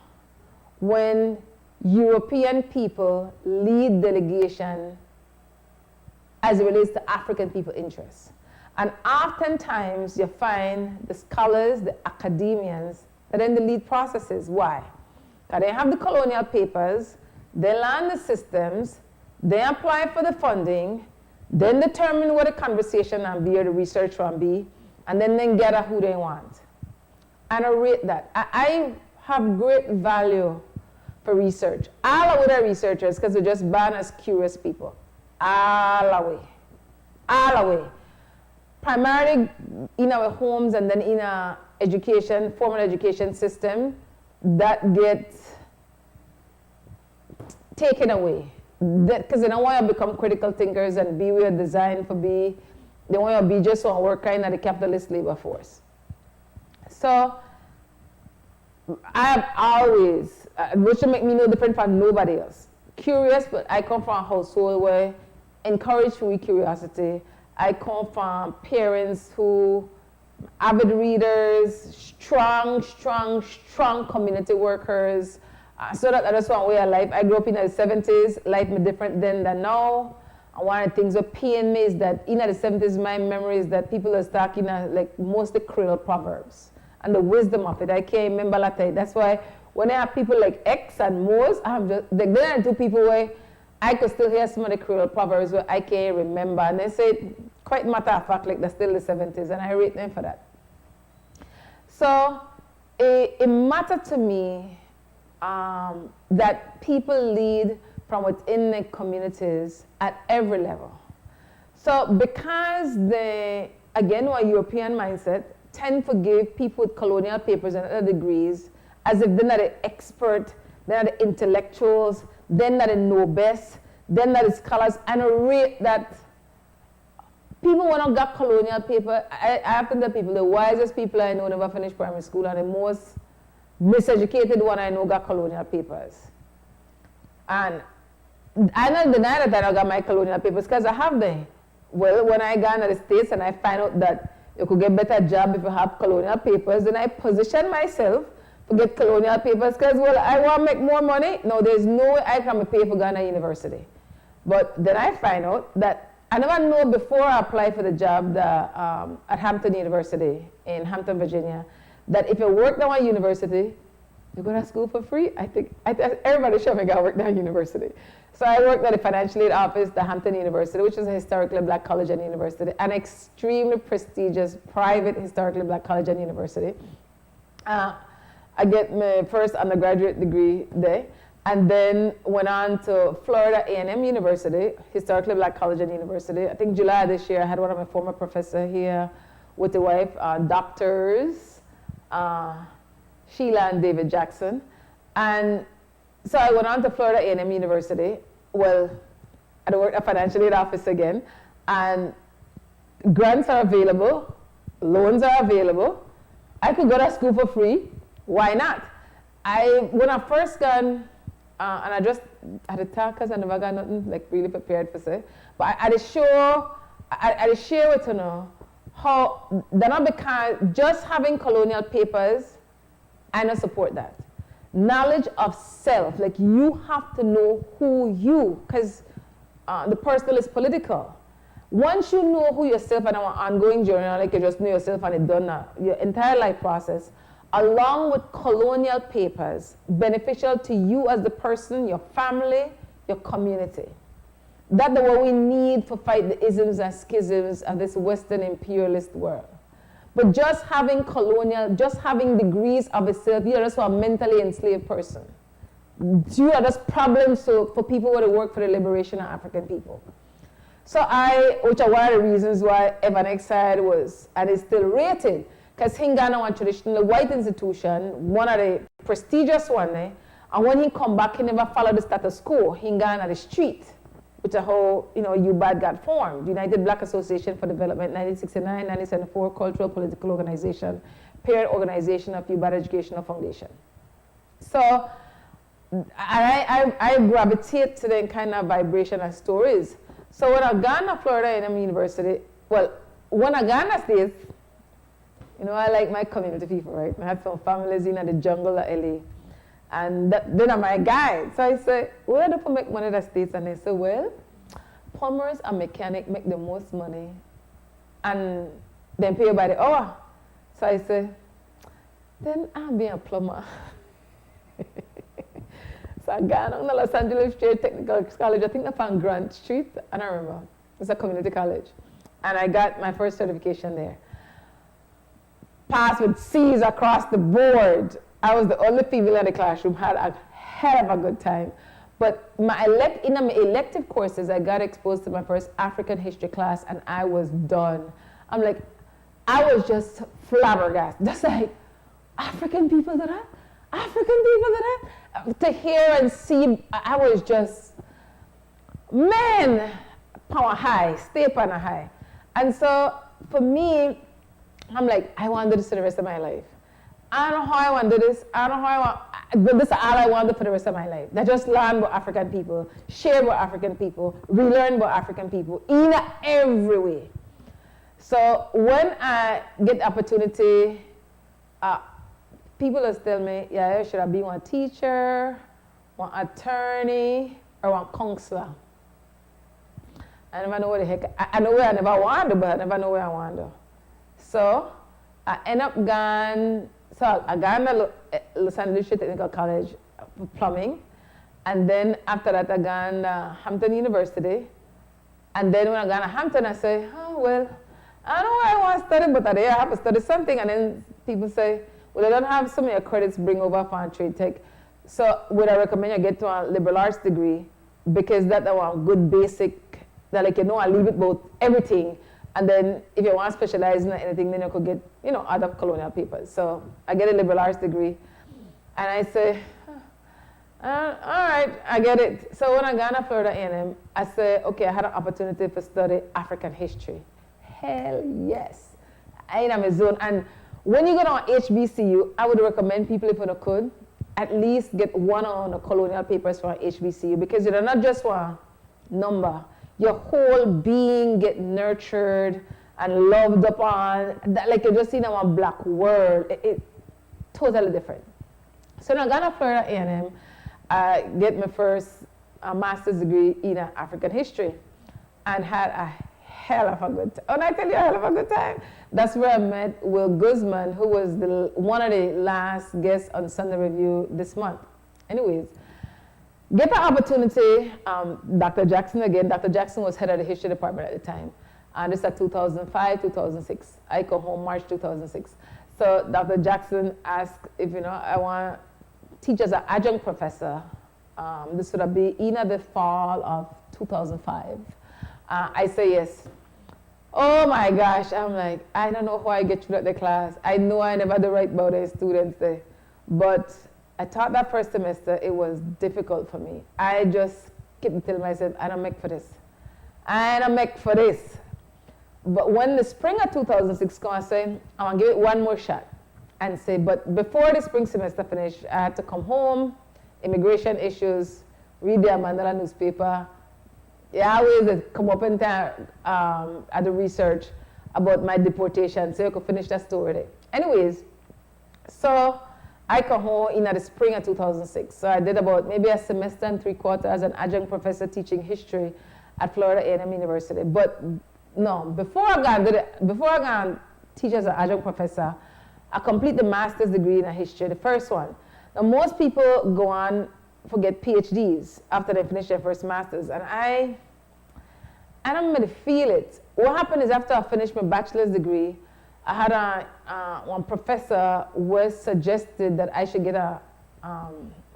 When European people lead delegation as it relates to African people interests. And oftentimes you find the scholars, the academians, that are in the lead processes. Why? Because they have the colonial papers, they learn the systems, they apply for the funding, then determine what the conversation and be or the research will be, and then get at who they want. And I rate that. I have great value for research. All of the researchers, because we're just born as curious people. All away. All away. Primarily in our homes and then in our education, formal education system, that gets taken away. Because they don't want to become critical thinkers and be where they're designed for be. They want to be just one worker in the capitalist labor force. So I have always, which will make me no different from nobody else. Curious, but I come from a household where encourage free curiosity. I come from parents who avid readers, strong community workers. So that that's one way of life. I grew up in the 70s. Life was different then than now. And one of the things that pain me is that in the 70s, my memory is that people are talking like mostly Creole proverbs and the wisdom of it. I can't remember that. That's why when I have people like X and Mose, I'm just like there are two people where I could still hear some of the Creole proverbs where I can't remember. And they say it quite matter of fact, like they're still the 70s, and I rate them for that. So it mattered to me that people lead from within the communities at every level. So because they, again, our European mindset, tend to give people with colonial papers and other degrees as if they're not an expert, they're not the intellectuals, they're not the know best, they're not the scholars, and a rate that people who not got colonial paper, I have to tell people, the wisest people I know never finished primary school, and the most miseducated one I know got colonial papers. And I don't deny that I don't got my colonial papers because I have them. Well, when I got to the States and I find out that you could get better job if you have colonial papers, then I position myself to get colonial papers because, well, I want to make more money. No, there's no way I can pay for Ghana University. But then I find out that I never know before I applied for the job at Hampton University in Hampton, Virginia, that if you work down at university, you go to school for free. I think everybody should make work down at university. So I worked at the financial aid office at Hampton University, which is a historically black college and university, an extremely prestigious private historically black college and university. I get my first undergraduate degree there, and then went on to Florida A&M University, historically black college and university. I think July this year, I had one of my former professors here with the wife, doctors, Sheila and David Jackson. And so I went on to Florida A&M University. Well, I worked at financial aid office again, and grants are available, loans are available. I could go to school for free. Why not? When I first got, and I just had to talk because I never got nothing like really prepared for say, but I had to share with you know how, they're not because just having colonial papers, I don't support that. Knowledge of self, like you have to know who you, because the personal is political. Once you know who yourself and an ongoing journey, like you just know yourself and it's done your entire life process, along with colonial papers, beneficial to you as the person, your family, your community. That's what we need to fight the isms and schisms of this Western imperialist world. But just having colonial, just having degrees of itself, you're just a mentally enslaved person. You are just problems for people who work for the liberation of African people. So which are one of the reasons why Evan Exide was, and is still rated, because Ghana was a traditional white institution, one of the prestigious one there, and when he come back, he never followed the status quo. He Ghana the street, which is how UBAD got formed, United Black Association for Development, 1969, 1974, cultural political organization, parent organization of UBAD Educational Foundation. So I gravitate to the kind of vibration and stories. So when I got to Florida A&M University, well, when I got to States, I like my community people, right? I had some families in the jungle of LA. And then I'm my guide. So I said, where do you make money in the States? And they said, well, plumbers and mechanics make the most money. And then pay by the hour. So I said, then I'll be a plumber. So I got on the Los Angeles State Technical College, I think up on Grant Street, I don't remember. It's a community college. And I got my first certification there. Passed with C's across the board. I was the only female in the classroom, had a hell of a good time. But in my elective courses, I got exposed to my first African history class, and I was done. I'm like, I was just flabbergasted. Just like, African people do that? African people do that? To hear and see, I was just, man, power high, stay on a high. And so for me, I'm like, I want to do this for the rest of my life. I don't know how I want to do this. I don't know how I want, but this is all I want to do for the rest of my life. That just learn about African people, share about African people, relearn about African people in every way. So when I get the opportunity, people just tell me, yeah, should I be one teacher, one attorney, or one counselor? I never know what the heck, I know where I never want to, but I never know where I want to. So I end up going, so I got into Los Angeles Technical College for plumbing. And then after that, I got into Hampton University. And then when I got to Hampton, I say, oh, well, I don't know what I want to study, but I have to study something. And then people say, well, I don't have so many credits bring over for trade tech. So would I recommend you get to a liberal arts degree? Because that's a good basic, that like, you know, I leave it both everything. And then if you want to specialize in anything, then you could get, you know, other colonial papers. So I get a liberal arts degree. And I say, all right, I get it. So when I got to Florida A&M, I said, okay, I had an opportunity to study African history. Hell yes. I am a zone. And when you go on HBCU, I would recommend people, if you could, at least get one on the colonial papers for HBCU, because you're not just one number. Your whole being get nurtured and loved upon, like you're just in a black world. It totally different. So when I got to Florida A&M, I get my first master's degree in African history, and had a hell of a good time. And I tell you, a hell of a good time. That's where I met Will Guzman, who was one of the last guests on Sunday Review this month. Anyways, get the opportunity, Dr. Jackson again. Dr. Jackson was head of the history department at the time. And this is 2005, 2006. I come home March 2006. So Dr. Jackson asked if, you know, I want to teach as an adjunct professor. This would have been in the fall of 2005. I say yes. Oh my gosh, I'm like, I don't know how I get through the class. I know I never do right by the students there. But I taught that first semester, it was difficult for me. I just kept telling myself, I don't make for this. I don't make for this. But when the spring of 2006 came, I said, I want to give it one more shot. And say, but before the spring semester finished, I had to come home, immigration issues, read the Mandela newspaper. Yeah, I always come up in time at the research about my deportation, so I could finish that story there. Anyways, so I come home in the spring of 2006. So I did about maybe a semester and 3/4 as an adjunct professor teaching history at Florida A&M University. But no, before I got to teach as an adjunct professor, I complete the master's degree in history, the first one. Now most people go on for get PhDs after they finish their first master's, and I don't really feel it. What happened is after I finished my bachelor's degree, I had one professor was suggested that I should get a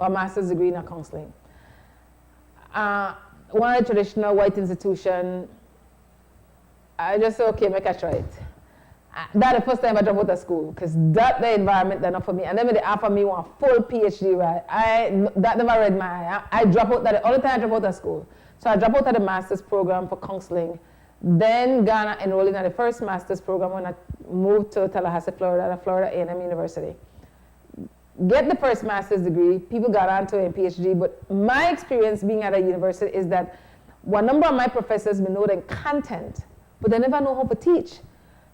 master's degree in counseling. One of the traditional white institution, I just said, okay, make a try it. That's the first time I dropped out of school, because that the environment that's not for me. And then they offer me one full PhD, right? That never read my eye. I dropped out, that the only time I dropped out of school. So I dropped out of the master's program for counseling. Then Ghana enrolled in the first master's program when I moved to Tallahassee, Florida, at Florida A&M University. Get the first master's degree, people got onto a PhD, but my experience being at a university is that one number of my professors may know the content, but they never know how to teach.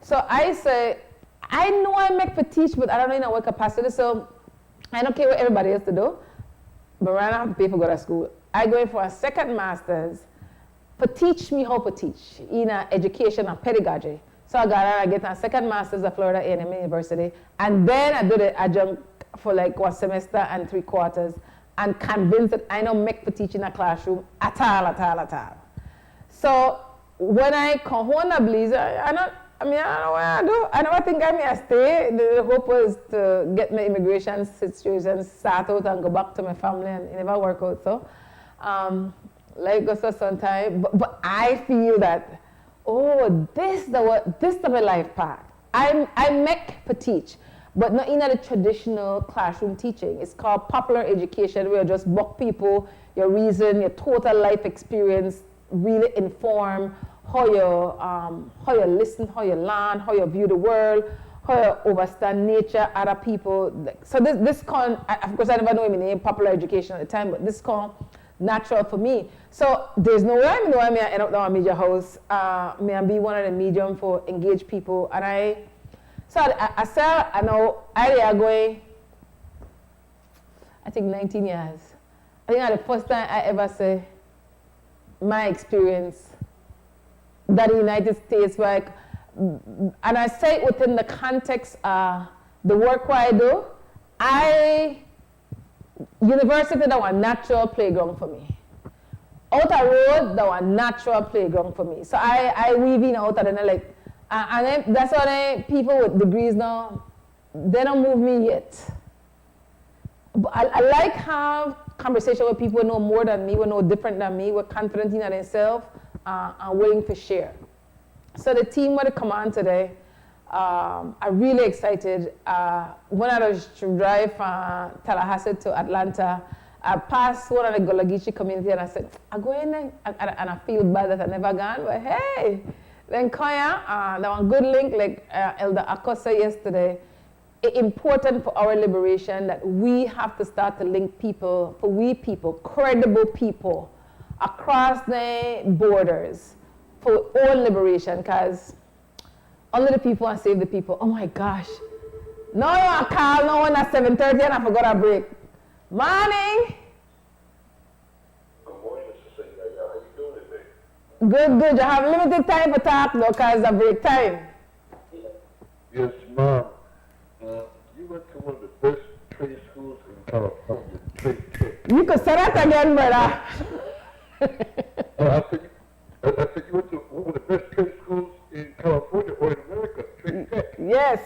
So I say, I know I make for teach, but I don't know in what capacity, so I don't care what everybody else to do, but right now I have to pay for go to school. I go in for a second master's for teach me how to teach in education and pedagogy. So I get a second master's at Florida A&M University, and then I do the adjunct for like 1 semester and 3/4, and convinced that I don't make for teach in a classroom at all. So when I come home, I believe, I mean, I don't know what I do. I never think I may stay. The hope was to get my immigration situation start out and go back to my family, and it never worked out. So, like go sometime. But I feel that, oh, this the my life path. I make for teach, but not in the traditional classroom teaching. It's called popular education, where you just book people, your reason, your total life experience, really inform how you listen, how you learn, how you view the world, how you understand nature, other people. So this of course I never know my name, popular education at the time, but this called natural for me. So there's no way I know I may end up down a media house. May I be one of the medium for engage people, and I said I know I are going, I think 19 years. I think that's the first time I ever say my experience that the United States, like, and I say it within the context of the work I do, university that was a natural playground for me. Out the road, that was a natural playground for me. So I weave in out of it, like, and then that's why people with degrees now, they don't move me yet. But I like have conversation with people who know more than me, who know different than me, who are confident in themselves, and willing to share. So the team would come on today. I'm really excited. When I was drive from Tallahassee to Atlanta, I passed one of the Gulagichi community and I said, I go in there, and I feel bad that I never gone, but hey, then Koya, there was a good link, like Elder Akko said yesterday. It's important for our liberation that we have to start to link people, for we people, credible people, across the borders for all liberation, because only the people want to save the people. Oh my gosh. No, I call no one at 7:30 and I forgot a break. Morning. Good morning, Mr. YaYa. How you doing today? Good. You have limited time for talk though, because it's a break time. Yes, Mom. You went to one of the best trade schools in California, Trade Tech. You could say that again, brother. I said you went to one of the best trade schools in California or in America, Trade Tech. Yes.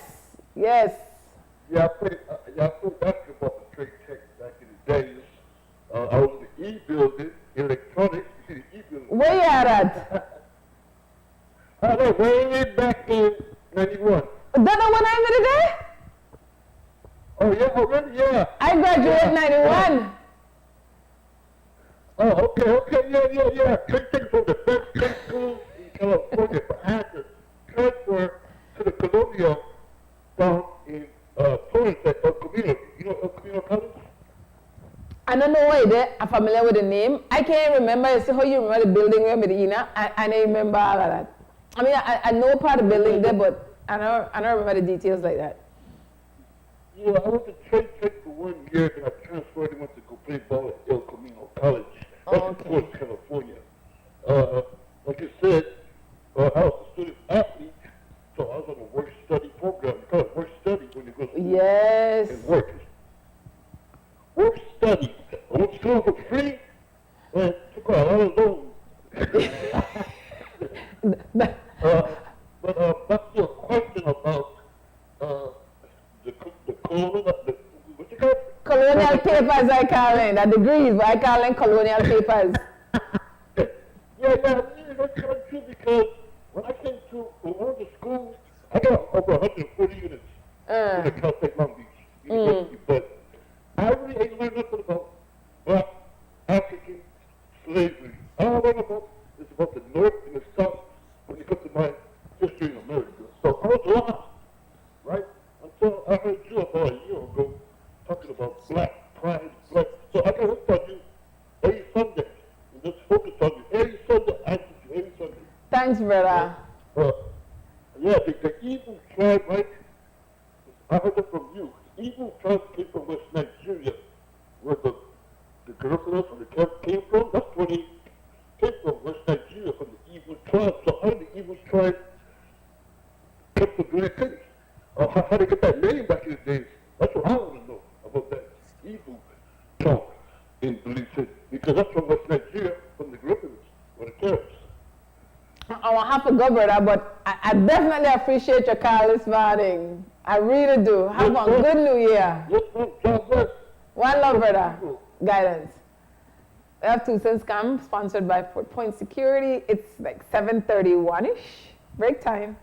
Yeah, I played basketball at Trade Tech back in the days. I was in the E building, electronics. You see the E building? Where you at? I know, way back in 91. That the one I'm in today? Oh, yeah, already? Yeah. I graduated 91. Oh, okay, yeah. Trade Tech is one of the best trade schools in California, but I had to transfer to the Colonial down in Florence at El Camino. You know El Camino College? I don't know why there. I'm familiar with the name. I can't remember. I see how you remember the building where Medina. I don't remember all of that. I mean, I know part of the building there, but I don't remember the details like that. Yeah, I went to Trade Tech for 1 year, and I transferred and went to go play ball at El Camino College. That's in Florence, California. Like I said, I was a student athlete, so I was on a work-study program. You call it work-study when you go to school and work. Work-study. I went to school for free, and took out a lot of loans. But back to your question about the Coleman, what you call it? Colonial papers, I call them. The degrees, but I call them colonial papers. Yeah, that's kind of true because when I came to one of the schools, I got over 140 units in the Cal State Long Beach University, but I really ain't learned nothing about Black African slavery. All I learned about is about the North and the South when it comes to my history in America. So I was lost, right? Until I heard you about a year ago talking about Black pride, Black. So I got hooked on you every Sunday. And just focus on you every Sunday. I teach you every Sunday. Thanks, brother. Yeah, the evil tribe, right? I heard that from you. The evil tribe came from West Nigeria, where the Garifuna from the camp came from. That's where they came from, West Nigeria, from the evil tribe. So how did the evil tribe come to Great City? How they get that name back in the days? That's what I want to know about that evil tribe in Belize City. Because that's from West Nigeria, from the Griffins, or the Caribs. I will have to go, brother, but I definitely appreciate your call this morning. I really do. Have a good New Year. One love, brother. Guidance. We have 2 cents come, sponsored by Fort Point Security. It's like 7:31-ish. Break time.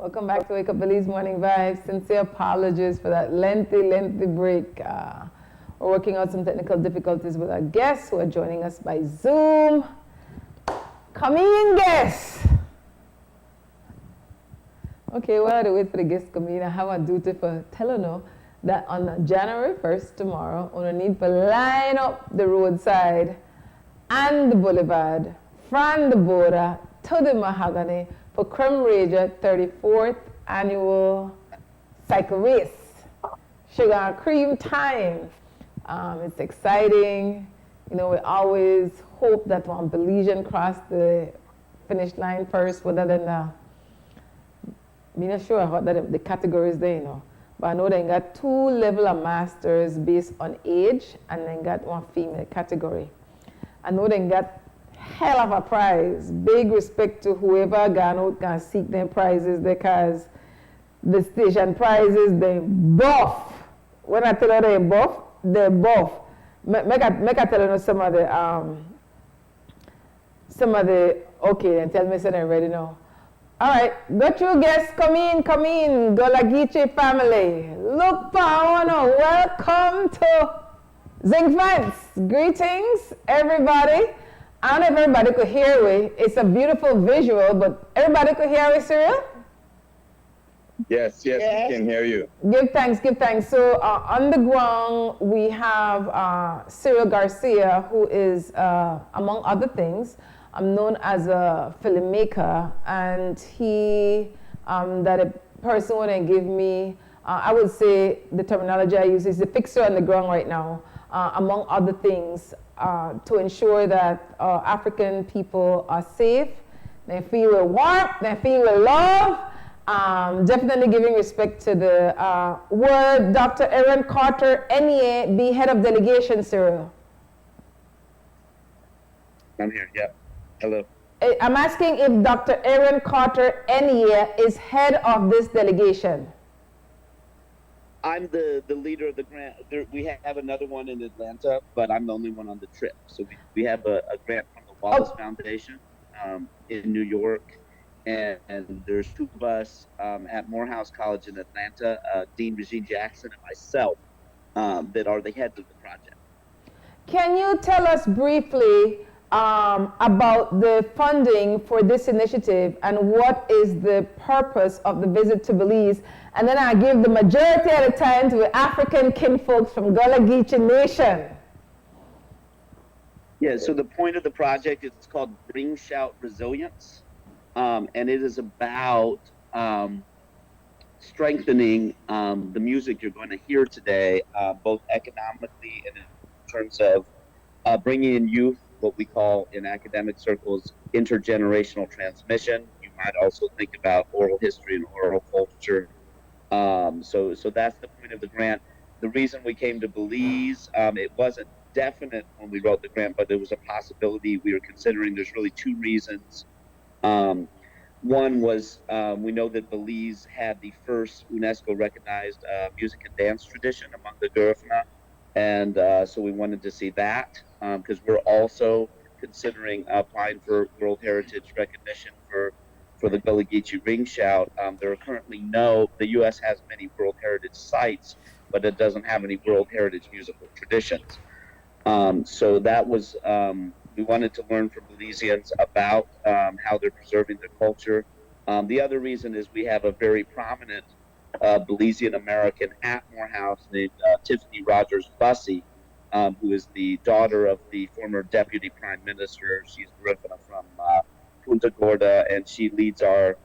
Welcome back to Wake Up Belize Morning Vibes. Sincere apologies for that lengthy break. We're working out some technical difficulties with our guests who are joining us by Zoom. Come in, guests. Okay, while I wait for the guests to come in, I have a duty for telling you that on January 1st, tomorrow, we need to line up the roadside and the boulevard from the border to the Mahogany for Creme Ranger 34th annual cycle race. Sugar and cream time. It's exciting. You know, we always hope that one Belizean cross the finish line first, rather than I'm not sure how that the categories there, you know. But I know they got 2 level of masters based on age, and then got 1 female category. I know they got hell of a prize. Big respect to whoever gone out can seek them prizes, because the station prizes, they buff. When I tell you they buff, they buff. Make I tell you some of the, okay, then tell me so they're ready now. All right, got you guests, come in, Golagiche family. Look, Paono, welcome to Zinc Fence. Greetings, everybody. I don't know if everybody could hear me. It's a beautiful visual, but everybody could hear me, Cyril? Yes, we can hear you. Give thanks. So on the ground, we have Cyril Garcia, who is, among other things, known as a filmmaker, and he, that a person wouldn't give me, I would say the terminology I use is the fixer on the ground right now, among other things, to ensure that African people are safe, they feel with warmth, they feel with love. Definitely giving respect to the word Dr. Aaron Carter, NEA, be head of delegation, Cyril. I'm here, yeah. Hello. I'm asking if Dr. Aaron Carter, NEA, is head of this delegation. I'm the leader of the grant. We have another one in Atlanta, but I'm the only one on the trip. So we have a grant from the Wallace Foundation in New York. And there's 2 of us at Morehouse College in Atlanta, Dean Regine Jackson and myself, that are the heads of the project. Can you tell us briefly about the funding for this initiative and what is the purpose of the visit to Belize? And then I give the majority of the time to the African kinfolks from Gullah Geechee Nation. Yeah, so the point of the project is called Ring Shout Resilience. And it is about strengthening the music you're going to hear today, both economically and in terms of bringing in youth, what we call in academic circles intergenerational transmission. You might also think about oral history and oral culture. So that's the point of the grant. The reason we came to Belize, it wasn't definite when we wrote the grant, but there was a possibility we were considering. There's really 2 reasons. One was we know that Belize had the first UNESCO recognized music and dance tradition among the Garifuna, and so we wanted to see that because we're also considering applying for World Heritage recognition for the Gullah Geechee Ring Shout. There are currently the U.S. has many World Heritage sites, but it doesn't have any World Heritage musical traditions. So that was we wanted to learn from Belizeans about how they're preserving their culture. The other reason is we have a very prominent Belizean American at Morehouse named Tiffany Rogers Bussey, who is the daughter of the former Deputy Prime Minister. She's Garifuna from Punta Gorda, and she leads our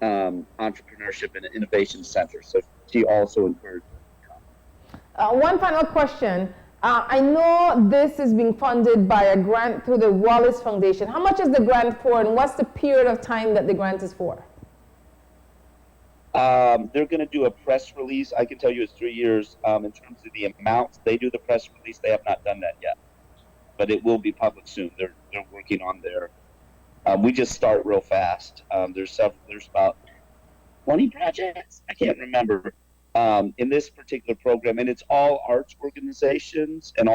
entrepreneurship and innovation center. So she also encouraged us to come. One final question. I know this is being funded by a grant through the Wallace Foundation. How much is the grant for, and what's the period of time that the grant is for? They're going to do a press release. I can tell you it's 3 years. In terms of the amounts, they do the press release. They have not done that yet, but it will be public soon. They're working on their. We just start real fast. There's about 20 projects. I can't remember. In this particular program, and it's all arts organizations and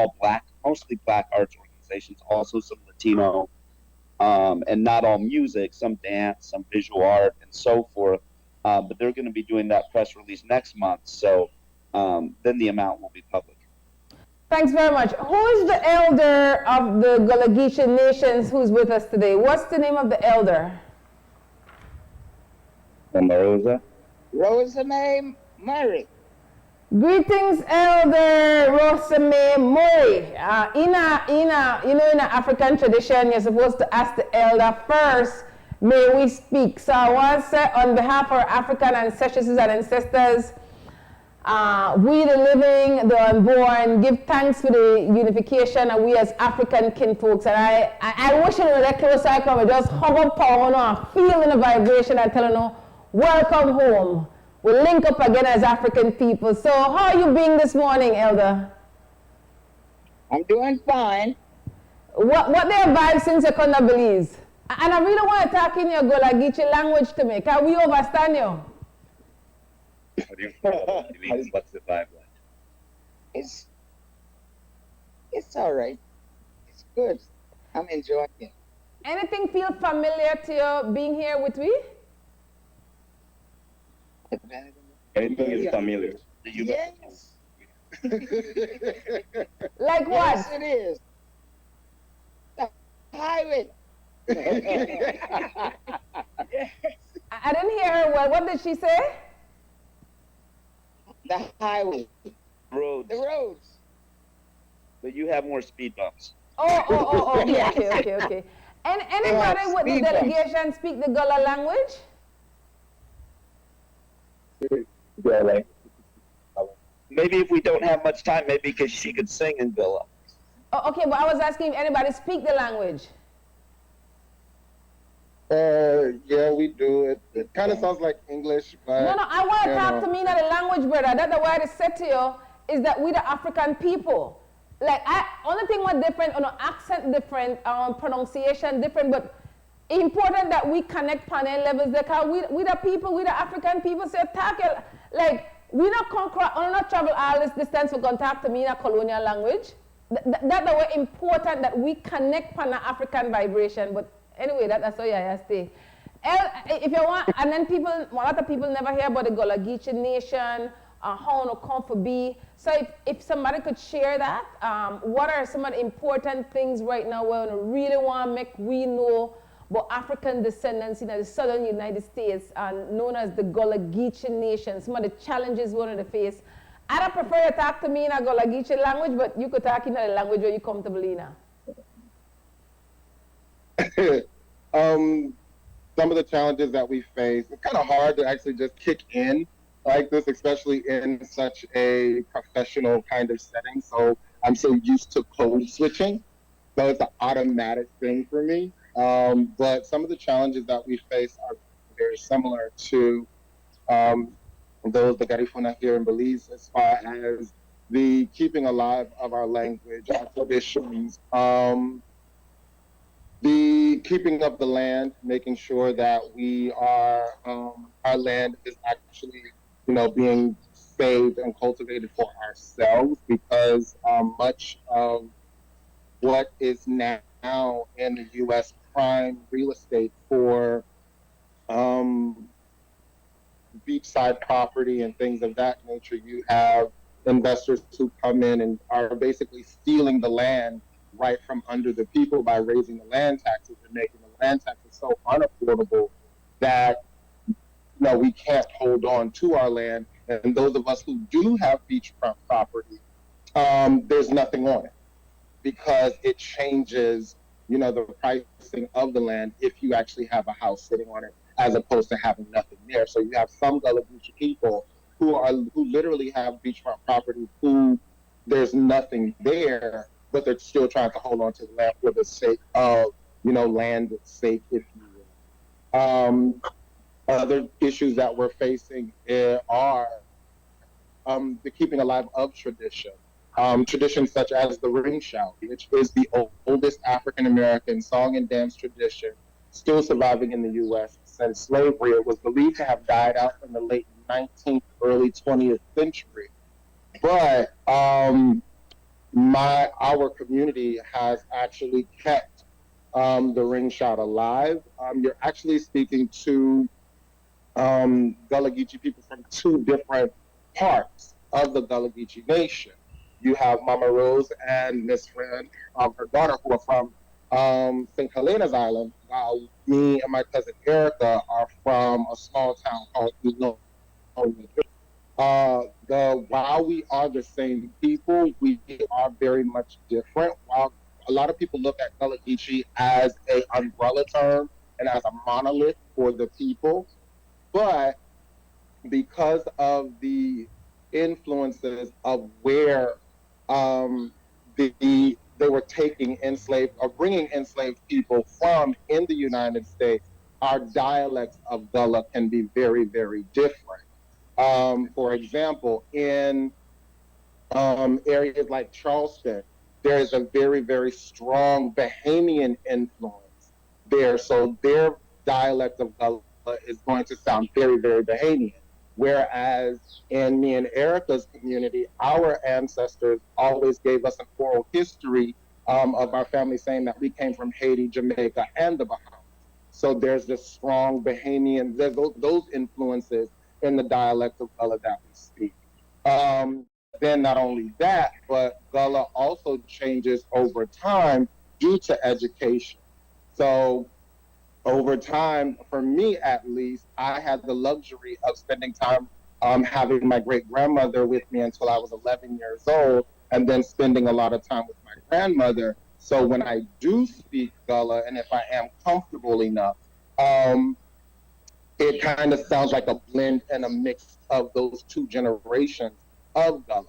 mostly black arts organizations, also some Latino, and not all music, some dance, some visual art, and so forth. but they're going to be doing that press release next month. So then the amount will be public. Thanks very much. Who is the elder of the Gullah Geechee nations who's with us today? What's the name of the elder? Rosa? Rosamay Marin. Greetings, Elder Rosamay Murray. In a African tradition, you're supposed to ask the elder first, may we speak. So I want to say on behalf of our African ancestors and ancestors, we the living, the unborn, give thanks for the unification and we as African kinfolks. And I wish you were that close I come and just hug up power and feeling the vibration and telling you, welcome home. We'll link up again as African people. So how are you being this morning, Elder? I'm doing fine. What their vibes since you couldn't believe? And I really want to talk in your Gullah Geechee language to me. Can we understand you? What do you mean? What's the vibe like? It's all right. It's good. I'm enjoying it. Anything feel familiar to you being here with me? Anything is familiar. Yes. Like what? Yes, it is. The highway. I didn't hear her well. What did she say? The highway. Roads. The roads. But you have more speed bumps. Oh, okay. And anybody with the delegation speak the Gullah language? Maybe if we don't have much time, maybe because she could sing in Gullah. Oh, okay, but I was asking if anybody speak the language. Yeah, we do. It kind of sounds like English, but... No, I want to talk to me in the language, brother. That's the way I said to you, is that we the African people. Like, only thing was different, accent different, pronunciation different, but important that we connect panel levels. Because we the people, we the African people, say, like, we not conquer, or not travel all this distance for contact to me in a colonial language. That's the way important that we connect Pan-African vibration. But anyway, that's how YaYa stay. If you want, and then a lot of people never hear about the Gullah Geechee nation, how to come for be. So if somebody could share that, what are some of the important things right now where we really want to make we know about African descendants in the southern United States, known as the Gullah Geechee nation, some of the challenges we're going to face. I'd prefer to talk to me in a Gullah Geechee language, but you could talk in a language where you're comfortable in. Some of the challenges that we face, it's kind of hard to actually just kick in like this, especially in such a professional kind of setting. So I'm so used to code switching. So it's an automatic thing for me. But some of the challenges that we face are very similar to those the Garifuna here in Belize, as far as the keeping alive of our language, our traditions, the keeping of the land, making sure that we are, our land is actually, being saved and cultivated for ourselves, because much of what is now in the U.S. prime real estate for beachside property and things of that nature, you have investors who come in and are basically stealing the land right from under the people by raising the land taxes and making the land taxes so unaffordable that we can't hold on to our land. And those of us who do have beachfront property, there's nothing on it, because it changes, the pricing of the land if you actually have a house sitting on it, as opposed to having nothing there. So you have some Gullah Geechee people who literally have beachfront property who there's nothing there, but they're still trying to hold on to the land for the sake of, land sake, if you will. Other issues that we're facing are the keeping alive of tradition. Traditions such as the ring shout, which is the oldest African-American song and dance tradition still surviving in the U.S. since slavery. It was believed to have died out in the late 19th, early 20th century. But our community has actually kept the ring shout alive. You're actually speaking to Gullah Geechee people from two different parts of the Gullah Geechee Nation. You have Mama Rose and Miss Fran, her daughter, who are from St. Helena's Island, while me and my cousin Erica are from a small town called Eno. While we are the same people, we are very much different. While a lot of people look at Gullah Geechee as a umbrella term and as a monolith for the people, but because of the influences of where they were taking enslaved or bringing enslaved people from in the United States, our dialects of Gullah can be very, very different. For example, in areas like Charleston, there is a very, very strong Bahamian influence there. So their dialect of Gullah is going to sound very, very Bahamian. Whereas in me and Erica's community, our ancestors always gave us an oral history of our family saying that we came from Haiti, Jamaica, and the Bahamas. So there's this strong Bahamian, there's those influences in the dialect of Gullah that we speak. Then not only that, but Gullah also changes over time due to education. So over time, for me at least, I had the luxury of spending time having my great grandmother with me until I was 11 years old, and then spending a lot of time with my grandmother. So when I do speak Gullah, and if I am comfortable enough, it kind of sounds like a blend and a mix of those two generations of Gullah.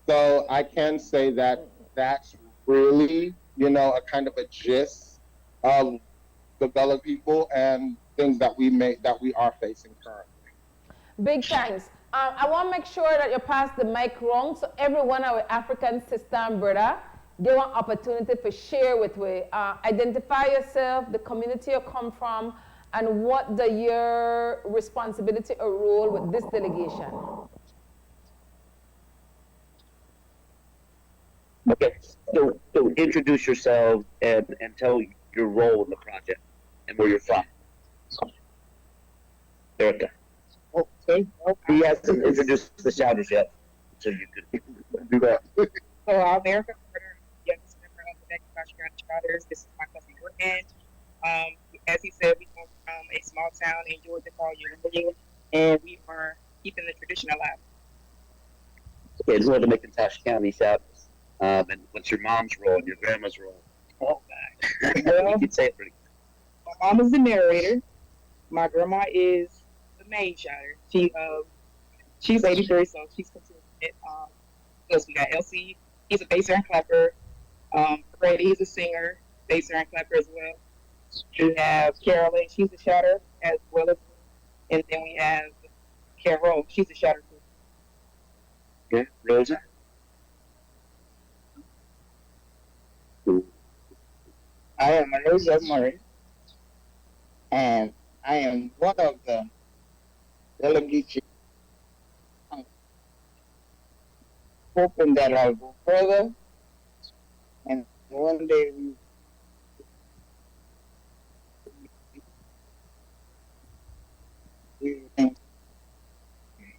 So I can say that that's really, a kind of a gist of the Gullah people and things that we are facing currently. Big thanks. I want to make sure that you pass the mic wrong, so everyone, our African sister and brother, get one opportunity to share with we. Identify yourself, the community you come from, and what your responsibility or role with this delegation. Okay, so introduce yourself and tell your role in the project and where you're from. Erica. Okay. He hasn't introduced the shouters yet, so you could do that. So I'm Erica Carter, youngest member of the Macintosh County Charters. This is my cousin Jordan. As he said, we come from a small town in Georgia called Union, and we are keeping the tradition alive. Okay, who are the Macintosh County shouters? And what's your mom's role and your grandma's role? Oh, God. You can say it pretty good. My mom is the narrator. My grandma is the main shouter. She's 83, so she's continuing it. Plus we got Elsie. He's a basser and clapper. Freddie, he's a singer, basser and clapper as well. We have Carolyn, she's a shouter as well as me. And then we have Carol, she's a shouter too. Okay, Rosa. I am Rosa Marin, and I am one of the delegates. Hoping that I'll go further, and one day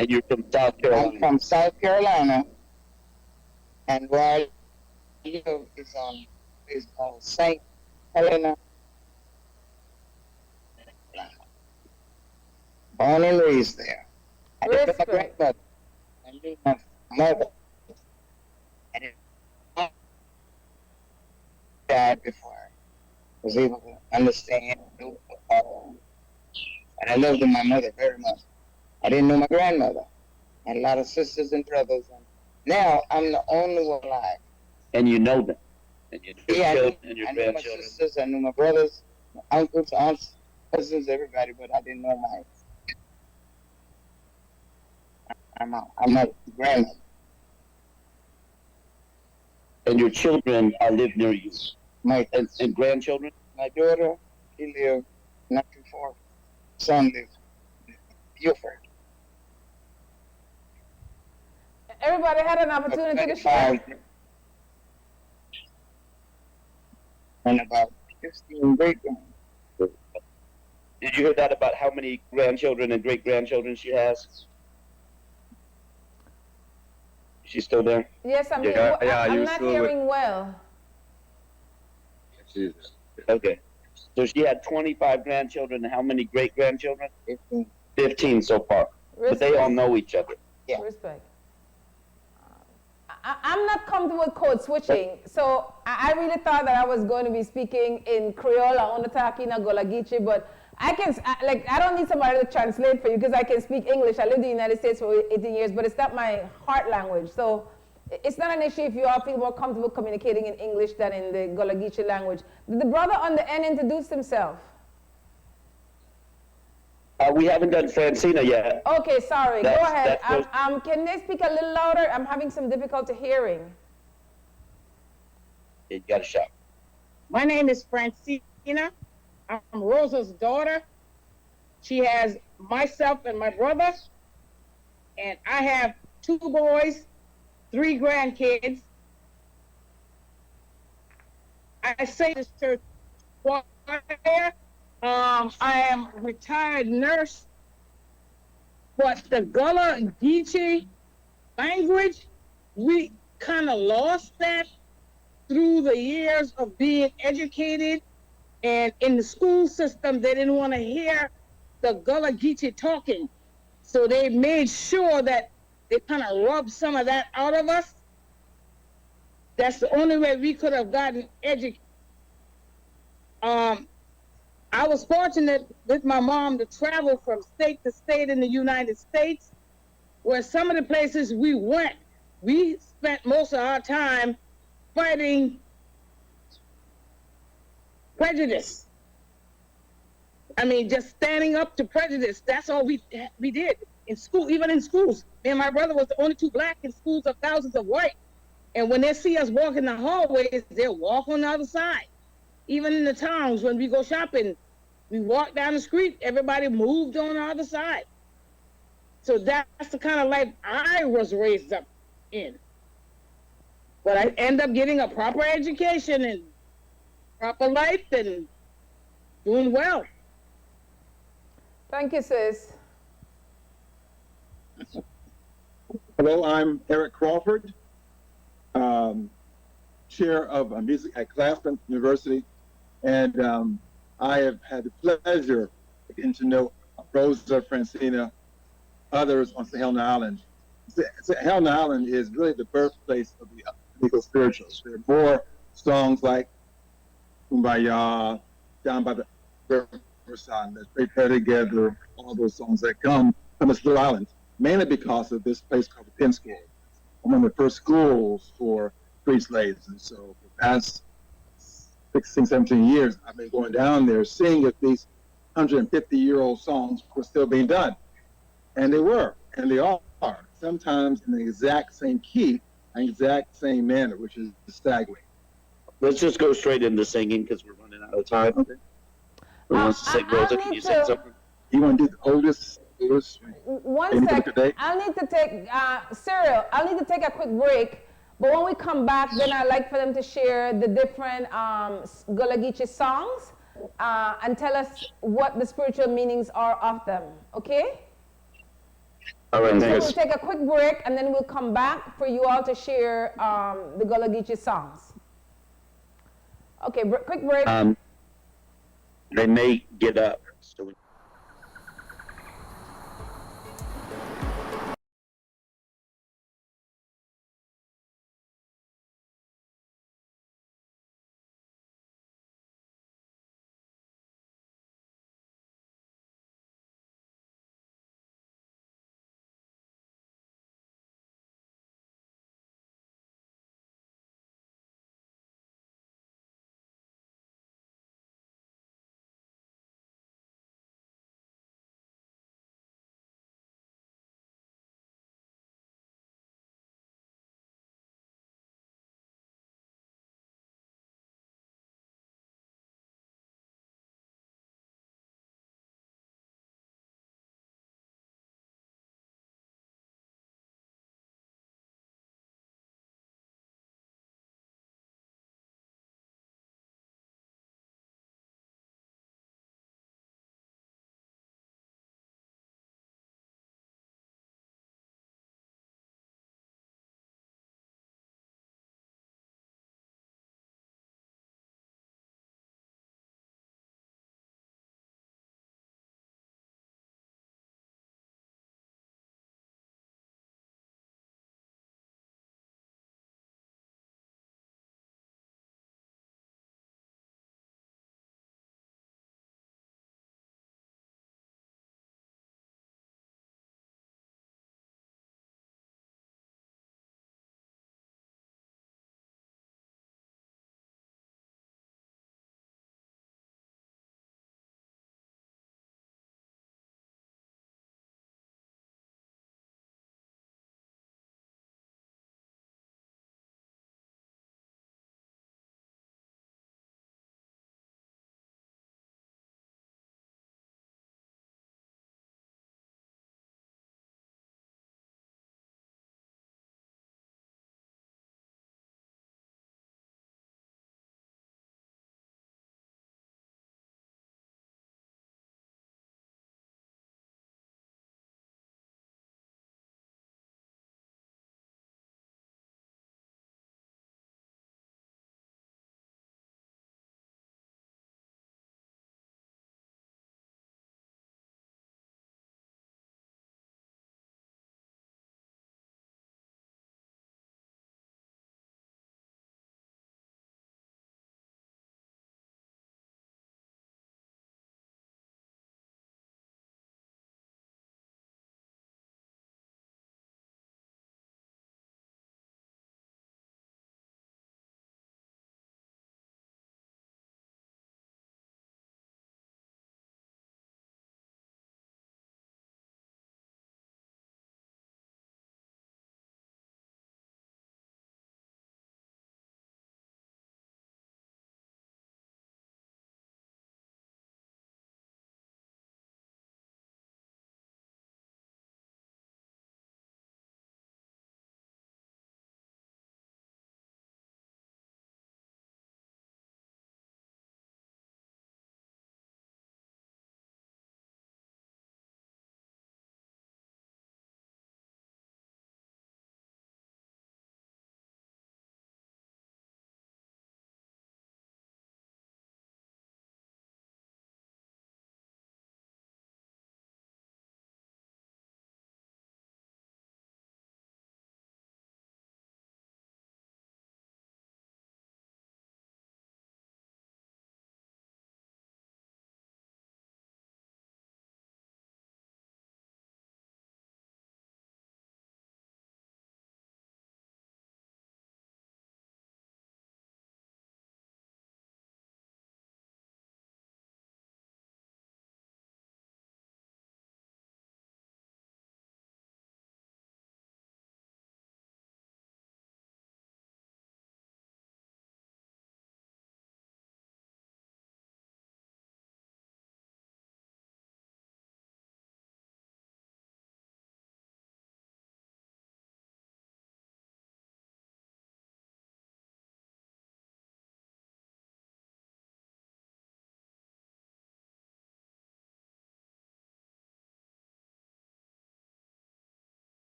And you're from South Carolina. I'm from South Carolina, and where I live is on St. Helena. Born and raised there. I live with my grandmother. I live with my mother. I didn't died before I was able to understand. And I loved my mother very much. I didn't know my grandmother. I had a lot of sisters and brothers. And now I'm the only one alive. And you know them. And your children and your I knew my grandchildren. sisters, I knew my brothers, my uncles, aunts, cousins, everybody, but I didn't know my grandmother. And your children live near you. And grandchildren? My daughter, she lived not too far. Son lived in Guilford. Everybody had an opportunity to share. And about 15 great grands. Did you hear that about how many grandchildren and great grandchildren she has? She's still there? Yes, I'm Yeah, here. yeah, I'm you not still with- hearing well. Okay. So she had 25 grandchildren. How many great grandchildren? 15 so far. But they all know each other. Yeah. Respect. I'm not comfortable with code switching, so I really thought that I was going to be speaking in Creole or Onotaki na Golagichi, but I don't need somebody to translate for you because I can speak English. I lived in the United States for 18 years, but it's not my heart language. So it's not an issue if you all feel more comfortable communicating in English than in the Golagichi language. Did the brother on the end introduce himself? We haven't done Francina yet. Okay, sorry. Go That's- ahead. that's Can they speak a little louder? I'm having some difficulty hearing. You got a shot. My name is Francina. I'm Rosa's daughter. She has myself and my brother, and I have 2 boys, 3 grandkids. I say this church choir. I am a retired nurse, but the Gullah Geechee language, we kind of lost that through the years of being educated, and in the school system, they didn't want to hear the Gullah Geechee talking. So they made sure that they kind of rubbed some of that out of us. That's the only way we could have gotten educated. I was fortunate with my mom to travel from state to state in the United States, where some of the places we went, we spent most of our time fighting prejudice. I mean, just standing up to prejudice. That's all we did in school, even in schools. Me and my brother was the only 2 black in schools of thousands of white. And when they see us walking the hallways, they'll walk on the other side. Even in the towns, when we go shopping, we walk down the street, everybody moved on the other side. So that's the kind of life I was raised up in. But I end up getting a proper education and proper life and doing well. Thank you, sis. Hello, I'm Eric Crawford, chair of music at Claflin University, and I have had the pleasure of getting to know Rosa, Francina, others on Helena Island. Helena Island is really the birthplace of the legal spirituals. There are more songs like Kumbaya, Down by the Riverside, Let's Pray Together, all those songs that come from this little island, mainly because of this place called the Penn School. One of the first schools for free slaves. And so for the past 16, 17 years, I've been going down there seeing if these 150-year-old songs were still being done. And they were, and they are, sometimes in the exact same key and exact same manner, which is staggering. Let's just go straight into singing because we're running out of time. Okay. Who wants to sing? Rosa, can you sing something? You want to do the oldest? One sec. I'll need to take, Cyril, I'll need to take a quick break. But when we come back, then I'd like for them to share the different Gullah Geechee songs and tell us what the spiritual meanings are of them. Okay? All right, so thanks. we'll take a quick break and then we'll come back for you all to share the Gullah Geechee songs. Okay, quick break. They may get up. So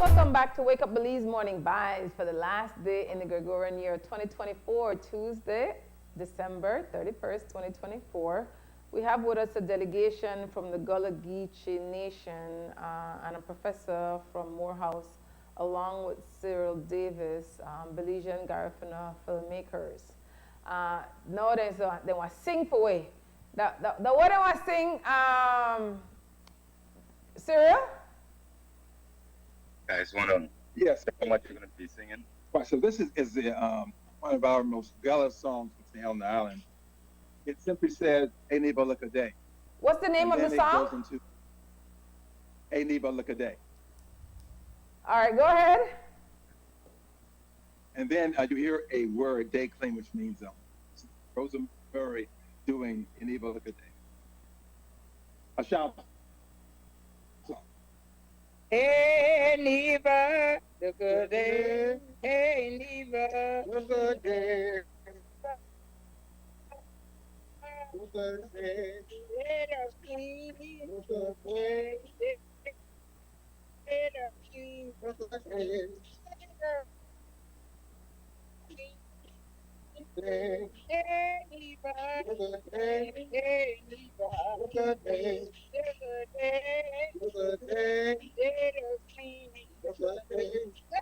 Welcome back to Wake Up Belize Morning Vibes for the last day in the Gregorian year 2024, Tuesday, December 31st, 2024. We have with us a delegation from the Gullah Geechee Nation and a professor from Morehouse, along with Cyril Davis, Belizean Garifuna filmmakers. Now they want to sing for way. The what they want to sing, Cyril? Guys, want to yes, what you're going to be singing? Right, so this is the, one of our most valid songs from Helena Island. It simply says, "A Neba Look a Day." What's the name of the song? It goes into "A Neba Look a Day." All right, go ahead. And then you hear a word, day claim, which means Rosa Murray doing "A Neba Look a Day." A shout. Hey, neighbor, look a day. Hey, neighbor, look a day. Look a day. Let us see. Look a day. Let us see. Look a day. Hey, neighbor, look a day. Hey, neighbor, look a day. Look a day. Let us see. Look a day.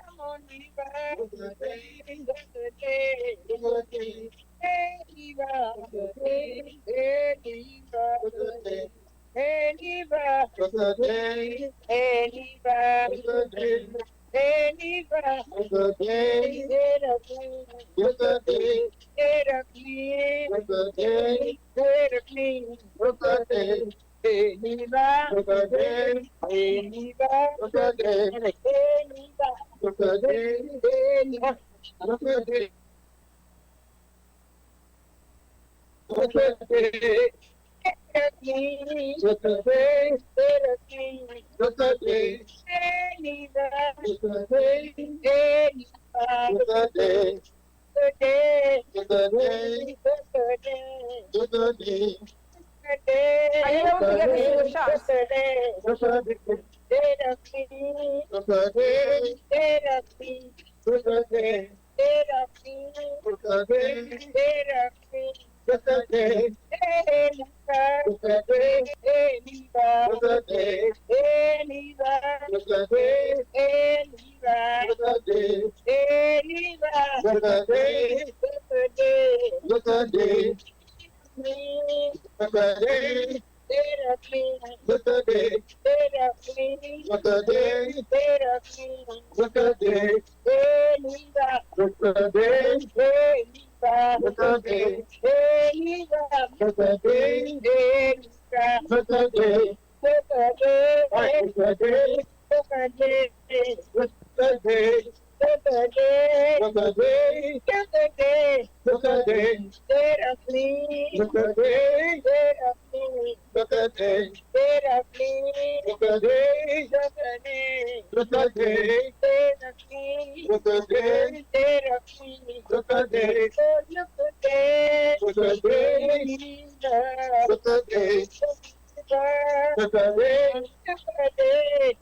Come on, neighbor. Look a day. Look a day. Look a day. Hey, neighbor. Look a day. Hey, neighbor. Look a day. Hey, neighbor. Look a day. Hey, neighbor. Look a day. Hey, neighbor. Look a day. Let us see. Look a day. Let us see. Look a day. Let us see. Look a day. Hey, neighbor, look a day. Hey, neighbor, look a day. Hey, neighbor, look a day. Hey, neighbor, look a day. Look a day. Look a day. Look a day. Hey, neighbor, look a day. Hey, neighbor, look a day. Look a day. Look a day. Look a day. Are you able to get the single shots? Look a day. Look a day. Look a day. Look a day. Look a day. Look a day. Look a day. Look a day. Look a day. Look a day. Look a day. Look a day. Look a day. Look a day. Look a day. Look a day. Look a day. Let us leave. Look a day. Let us leave. Look a day. Let us leave. Look a day. Look a day. Look a day. Let us leave. Look a day. Let us leave. Look a day. Look a day. Look a day. Look a day. Look a day.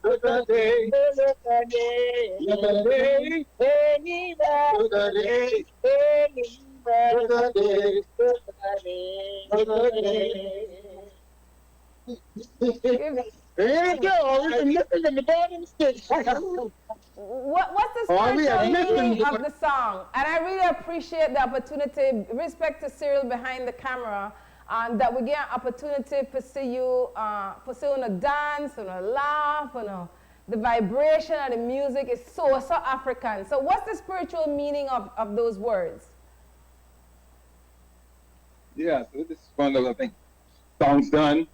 Look a day. Look a day. Look a day. Anywhere. Look a day. Anywhere. Look a day. Look a day. Look a day. There you go. We can listen in the bottom stick. What's the spiritual meaning of the song? And I really appreciate the opportunity, respect to Cyril behind the camera, that we get an opportunity to see you, a dance, a laugh, the vibration of the music is so African. So what's the spiritual meaning of those words? Yeah, so this is one of the, I think, songs done.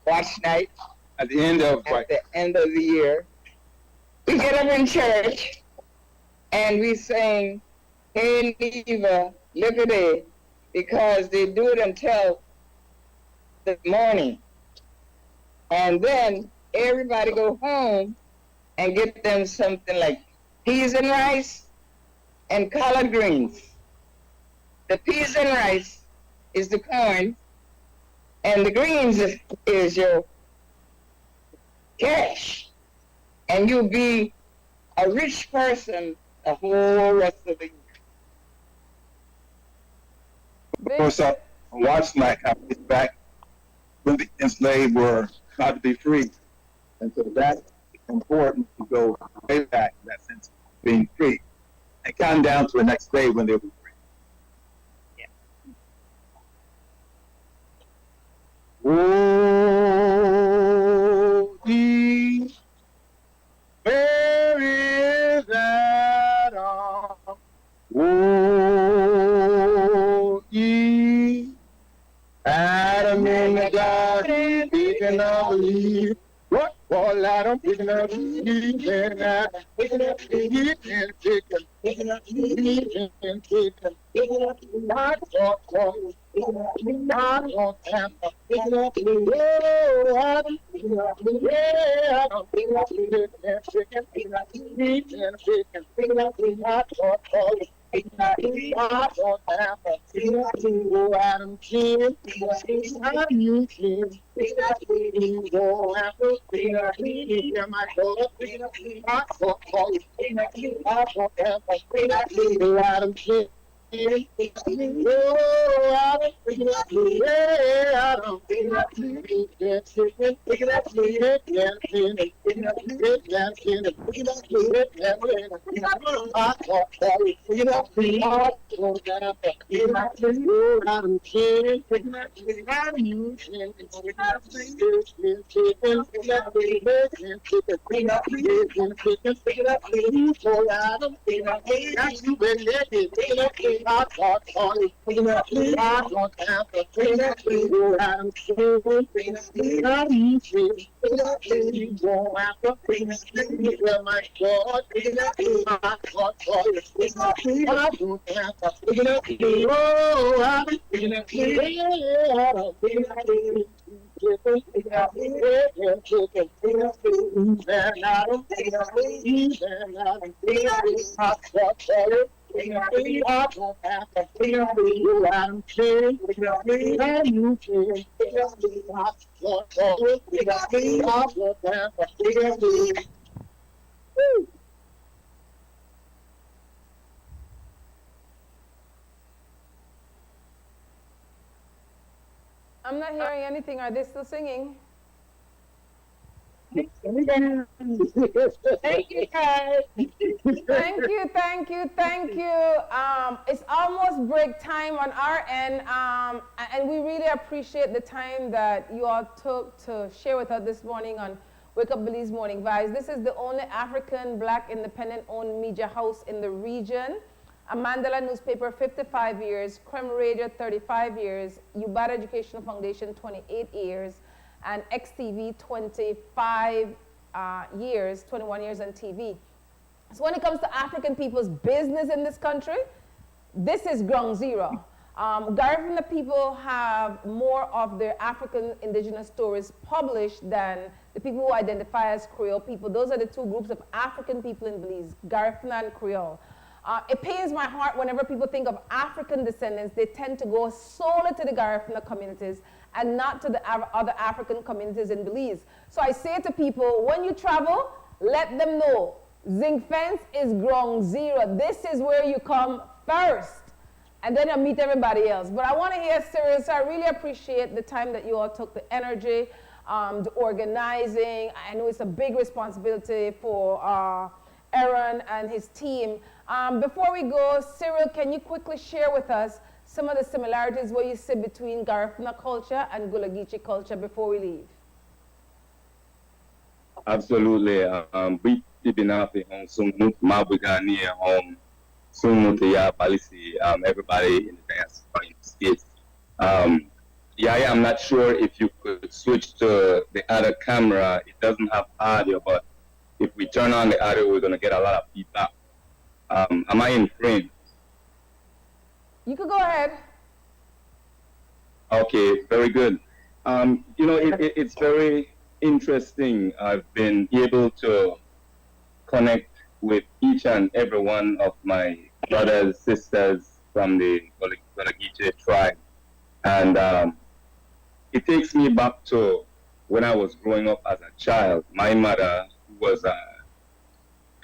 Watch night. At the end of the year. We get up in church and we sing, "Hey Neva, look at it," because they do it until the morning. And then everybody go home and get them something like peas and rice and collard greens. The peas and rice is the corn, and the greens is your cash. and you'll be a rich person the whole rest of the year. Of course, I watched my families back when the enslaved were about to be free. And so that's important to go way back in that sense of being free. And count down to the next day when they'll be free. Oh, where is that arm? Oh, Adam in the garden, picking up leaves. What? All Adam picking up leaves and Adam picking up leaves and picking up leaves and picking up not for clothes, not on Tampa, picking up leaves. Oh, Adam picking up leaves, yeah, Adam picking up leaves and picking up leaves and picking up leaves, not for clothes. God on Tampa, go Adam King, Adam you King, go after, hear my God, not for clothes, not for Tampa, go Adam King. Oh, Adam, yeah, Adam, I thought for you, I don't have to bring that you I'm sure I'm easy. You don't have to bring that you my God. I thought for you, I don't have to bring that you. Oh, I'm bringing that you. I don't bring that you. I'm not hearing anything. Are they still singing? Thank you, guys. Thank you. It's almost break time on our end, and we really appreciate the time that you all took to share with us this morning on Wake Up Belize Morning Vibes. This is the only African Black independent-owned media house in the region. A Mandela newspaper, 55 years, Creme Radio, 35 years, UBAD Educational Foundation, 28 years, and XTV, 25 years, 21 years on TV. So when it comes to African people's business in this country, this is ground zero. Garifuna people have more of their African indigenous stories published than the people who identify as Creole people. Those are the two groups of African people in Belize, Garifuna and Creole. It pains my heart whenever people think of African descendants, they tend to go solely to the Garifuna communities and not to the other African communities in Belize. So I say to people, when you travel, let them know, Zinc Fence is ground zero. This is where you come first, and then you meet everybody else. But I want to hear Cyril, so I really appreciate the time that you all took, the energy, the organizing. I know it's a big responsibility for Aaron and his team. Before we go, Cyril, can you quickly share with us some of the similarities what you see between Garifuna culture and Gullah Geechee culture before we leave? Absolutely. We been happy on Sumut Mabugani Sumutia Balisi, everybody in the diaspora in the States. YaYa, I'm not sure if you could switch to the other camera. It doesn't have audio, but if we turn on the audio, we're going to get a lot of feedback. Am I in frame? You could go ahead. Okay, very good. You know, it's very interesting. I've been able to connect with each and every one of my brothers, sisters from the Gullah Geechee tribe. And it takes me back to when I was growing up as a child. My mother, who was a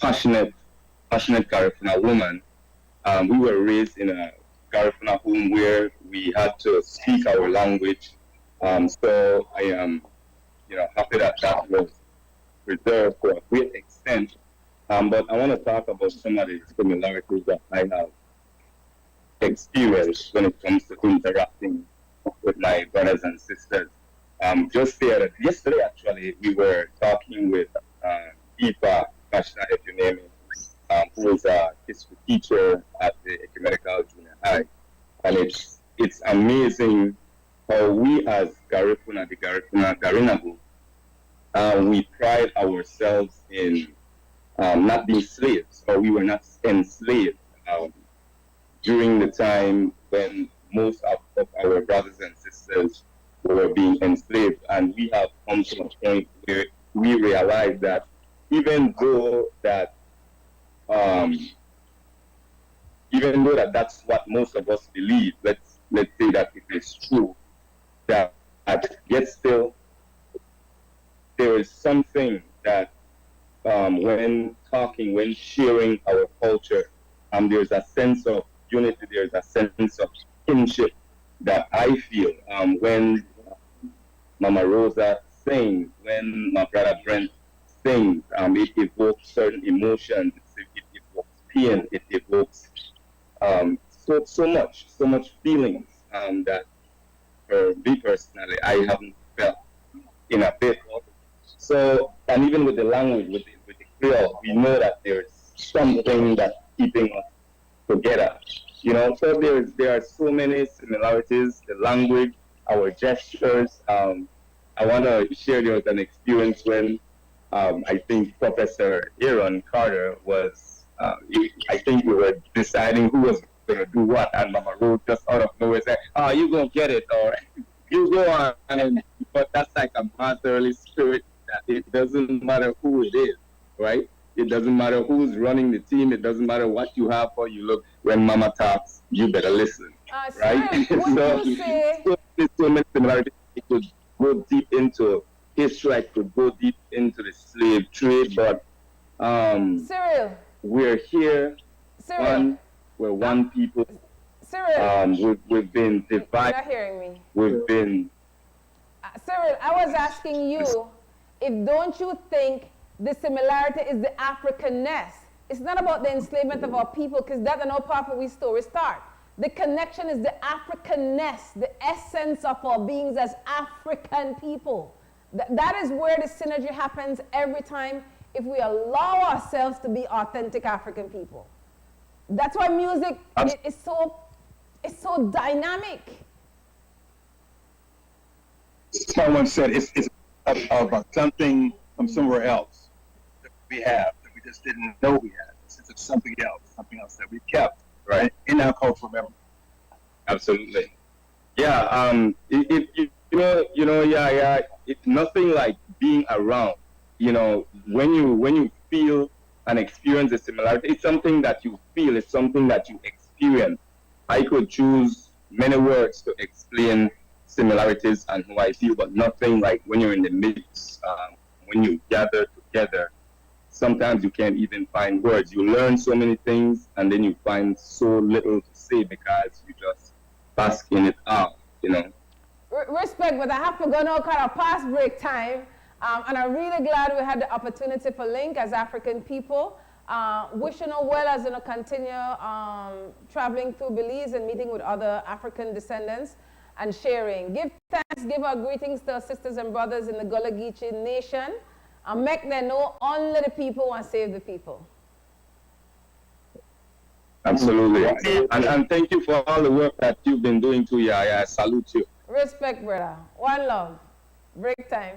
passionate Garifuna woman. We were raised in a Garifuna home where we had to speak our language. So I am, happy that that was preserved to a great extent. But I want to talk about some of the similarities that I have experienced when it comes to interacting with my brothers and sisters. Yesterday, actually, we were talking with Eva, Kashna, if you name it, who is a history teacher at the Ecumenical Junior High. And it's amazing how we as Garifuna, the Garinagu, we pride ourselves in not being slaves, or we were not enslaved during the time when most of our brothers and sisters were being enslaved. And we have come to a point where we realize that even though that's what most of us believe, let's say that it is true, that yet still there is something that when sharing our culture, there's a sense of unity, there's a sense of kinship that I feel when Mama Rosa sings, when my brother Brent sings. It evokes certain emotions, it evokes pain, it evokes so much feelings that for me personally I haven't felt in a bit. So, and even with the language, with the Creole, we know that there's something that's keeping us together. So there are so many similarities, the language, our gestures. I want to share there was an experience when I think Professor Aaron Carter was, I think we were deciding who was going to do what, and Mama Rose just out of nowhere said, "Oh, you going to get it," or "You go on." But that's like a motherly spirit that it doesn't matter who it is, right? It doesn't matter who's running the team. It doesn't matter what you have or you look. When Mama talks, you better listen, right? So many similarities. It could go deep into history. I could go deep into the slave trade, but Cyril, we're here. We're one people. Cyril, we've been divided. you're not hearing me. We've been. Cyril, I was asking you, if don't you think the similarity is the Africanness? It's not about the enslavement of our people, because that's an part of we story start. The connection is the Africanness, the essence of our beings as African people. That is where the synergy happens every time if we allow ourselves to be authentic African people. That's why music is so dynamic. Someone said it's about something from somewhere else that we have that we just didn't know we had. Since it's something else that we kept right in our cultural memory. Absolutely. Yeah. Yeah. It's nothing like being around. When you feel and experience a similarity, it's something that you feel. It's something that you experience. I could choose many words to explain similarities and who I feel, but nothing like when you're in the mix, when you gather together, sometimes you can't even find words. You learn so many things and then you find so little to say because you just bask in it out, Respect, but I have to go now kind of past break time. And I'm really glad we had the opportunity for link as African people. Wishing you well as you continue traveling through Belize and meeting with other African descendants and sharing. Give thanks, give our greetings to our sisters and brothers in the Gullah Geechee nation, and make them know only the people want to save the people. Absolutely. And thank you for all the work that you've been doing too, YaYa. I salute you. Respect, brother. One love. Break time.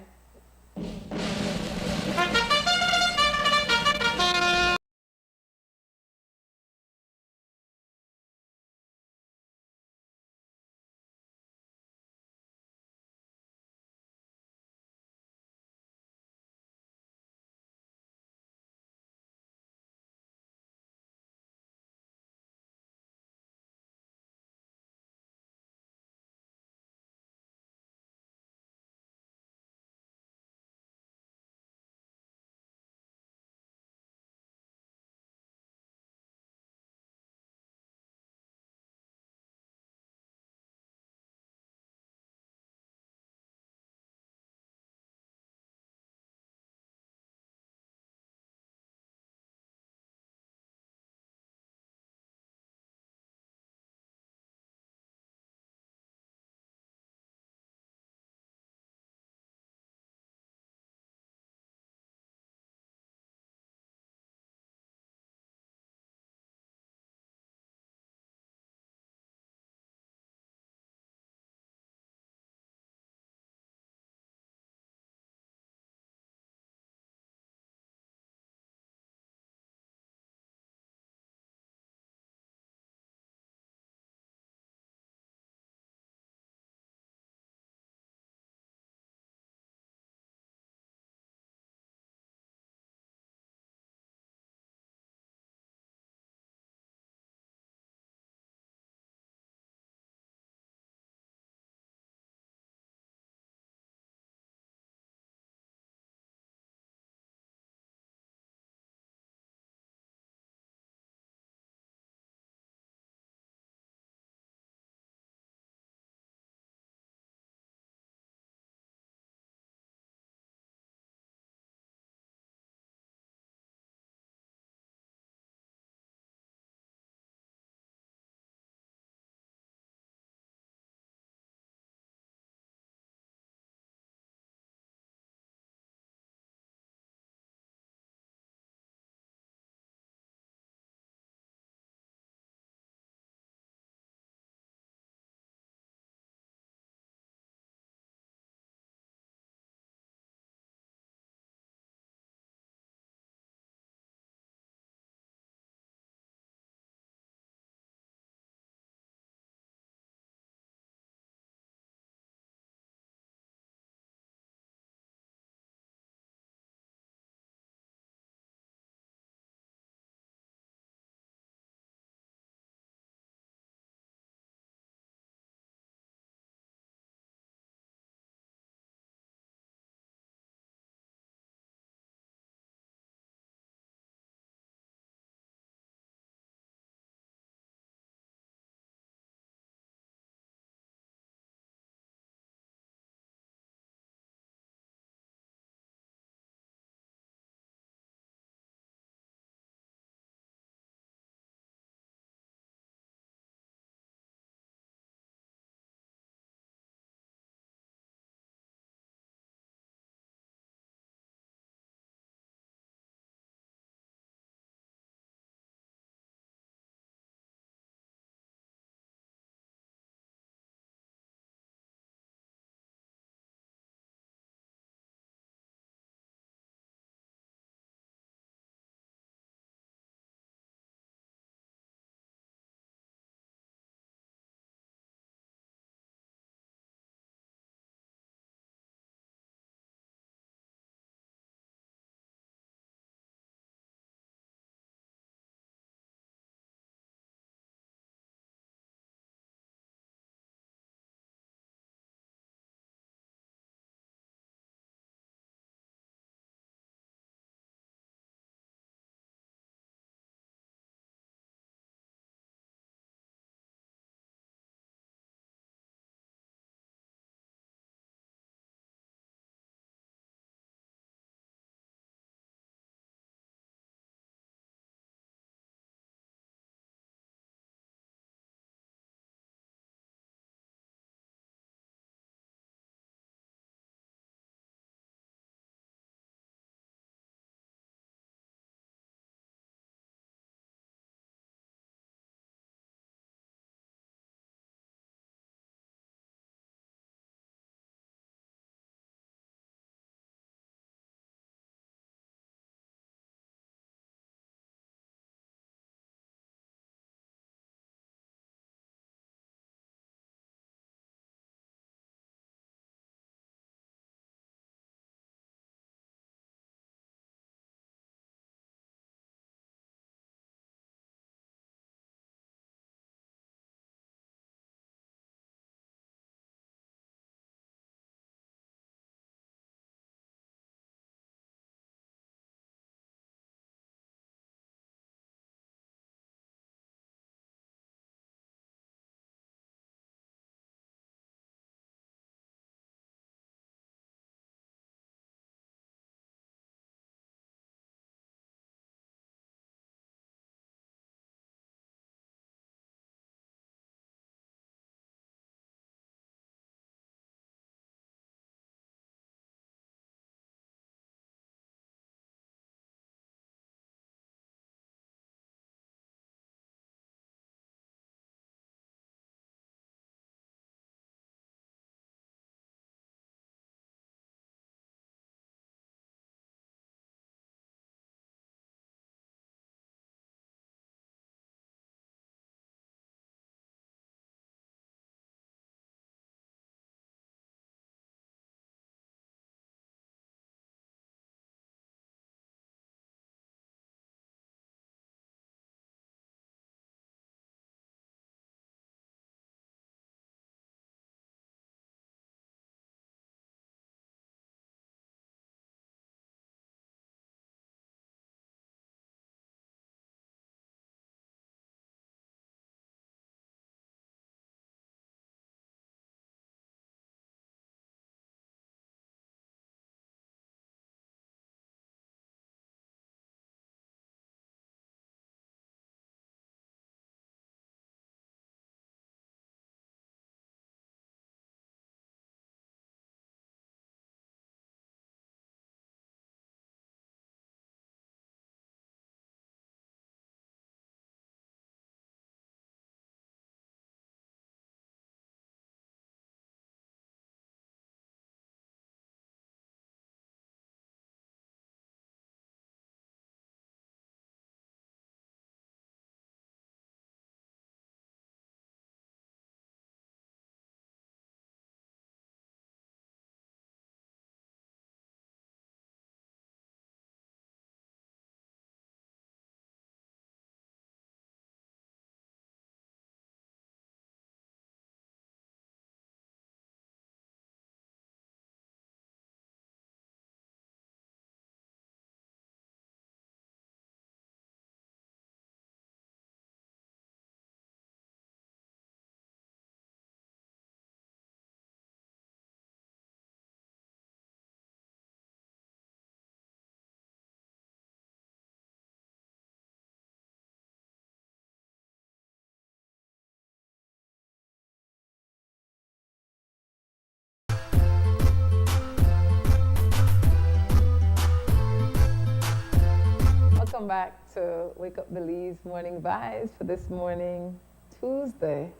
Welcome back to Wake Up Belize Morning Vibes for this morning, Tuesday,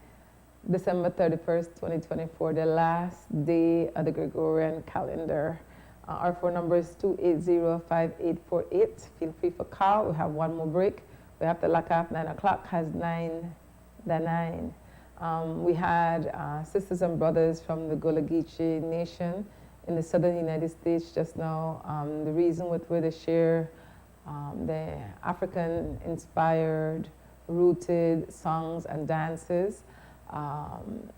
December 31st, 2024, the last day of the Gregorian calendar. Our phone number is 280-5848. Feel free for call. We have one more break. We have to lock up 9 o'clock, has 9 the 9. We had sisters and brothers from the Gullah-Geechee Nation in the southern United States just now. The reason with where they share the African-inspired, rooted songs and dances.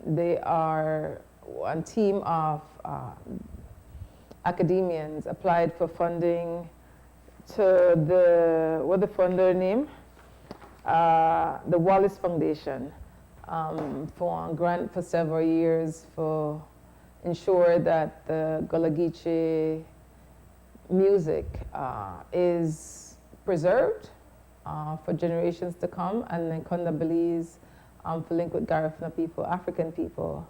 They are one team of academians applied for funding to what the funder name? The Wallace Foundation for a grant for several years for ensure that the Gullah-Geechee music is preserved for generations to come, and then Kunda Belize for link with Garifuna people, African people.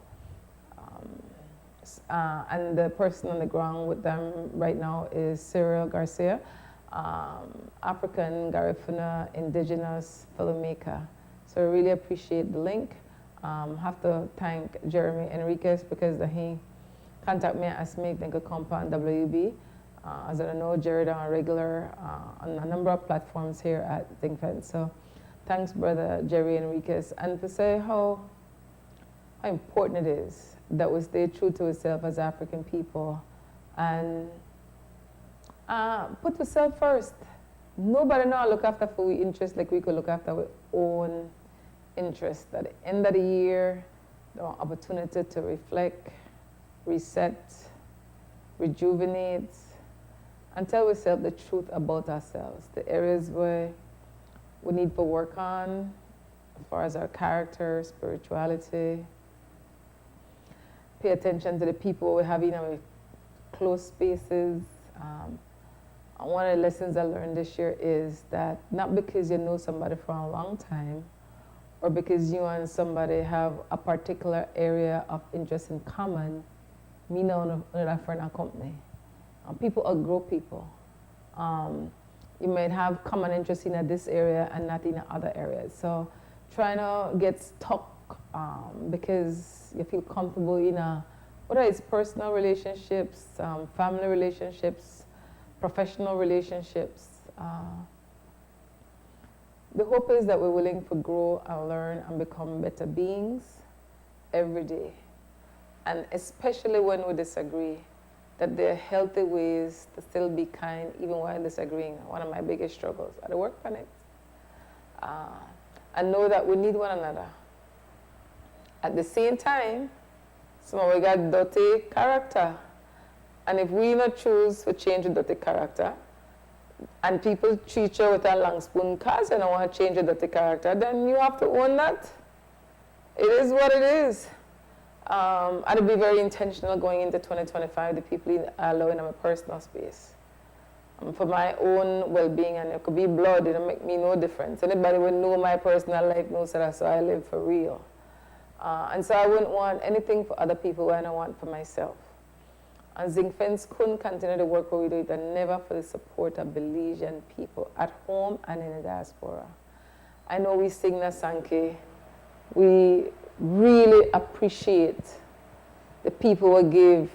And the person on the ground with them right now is Cyril Garcia, African Garifuna indigenous filmmaker. So I really appreciate the link. Have to thank Jeremy Enriquez because he contacted me and asked me if they could come on WB. As I know, Jared on a regular on a number of platforms here at Think Fence. So thanks, brother Jerry Enriquez. And to say how important it is that we stay true to ourselves as African people and put ourselves first. Nobody now look after for our interests like we could look after our own interests. At the end of the year, the opportunity to reflect, reset, rejuvenate, and tell ourselves the truth about ourselves, the areas where we need to work on as far as our character, spirituality. Pay attention to the people we have in our close spaces. One of the lessons I learned this year is that not because you know somebody for a long time or because you and somebody have a particular area of interest in common, me know that friend and company. People outgrow people. You might have common interest in this area and not in other areas. So try not to get stuck because you feel comfortable in whether it's personal relationships, family relationships, professional relationships. The hope is that we're willing to grow and learn and become better beings every day. And especially when we disagree, that there are healthy ways to still be kind even while disagreeing. One of my biggest struggles. I work on it. And know that we need one another. At the same time, some of we got dirty character. And if we not choose to change the dirty character, and people treat you with a long spoon because you don't want to change the dirty character, then you have to own that. It is what it is. I'd be very intentional going into 2025, the people allowing them a personal space. For my own well-being, and it could be blood, it don't make me no difference. Anybody would know my personal life knows that so I live for real. And so I wouldn't want anything for other people when I want for myself. And Zinc Fence couldn't continue the work we do it and never for the support of Belizean people at home and in the diaspora. I know we sing the Sankey. We really appreciate the people who give,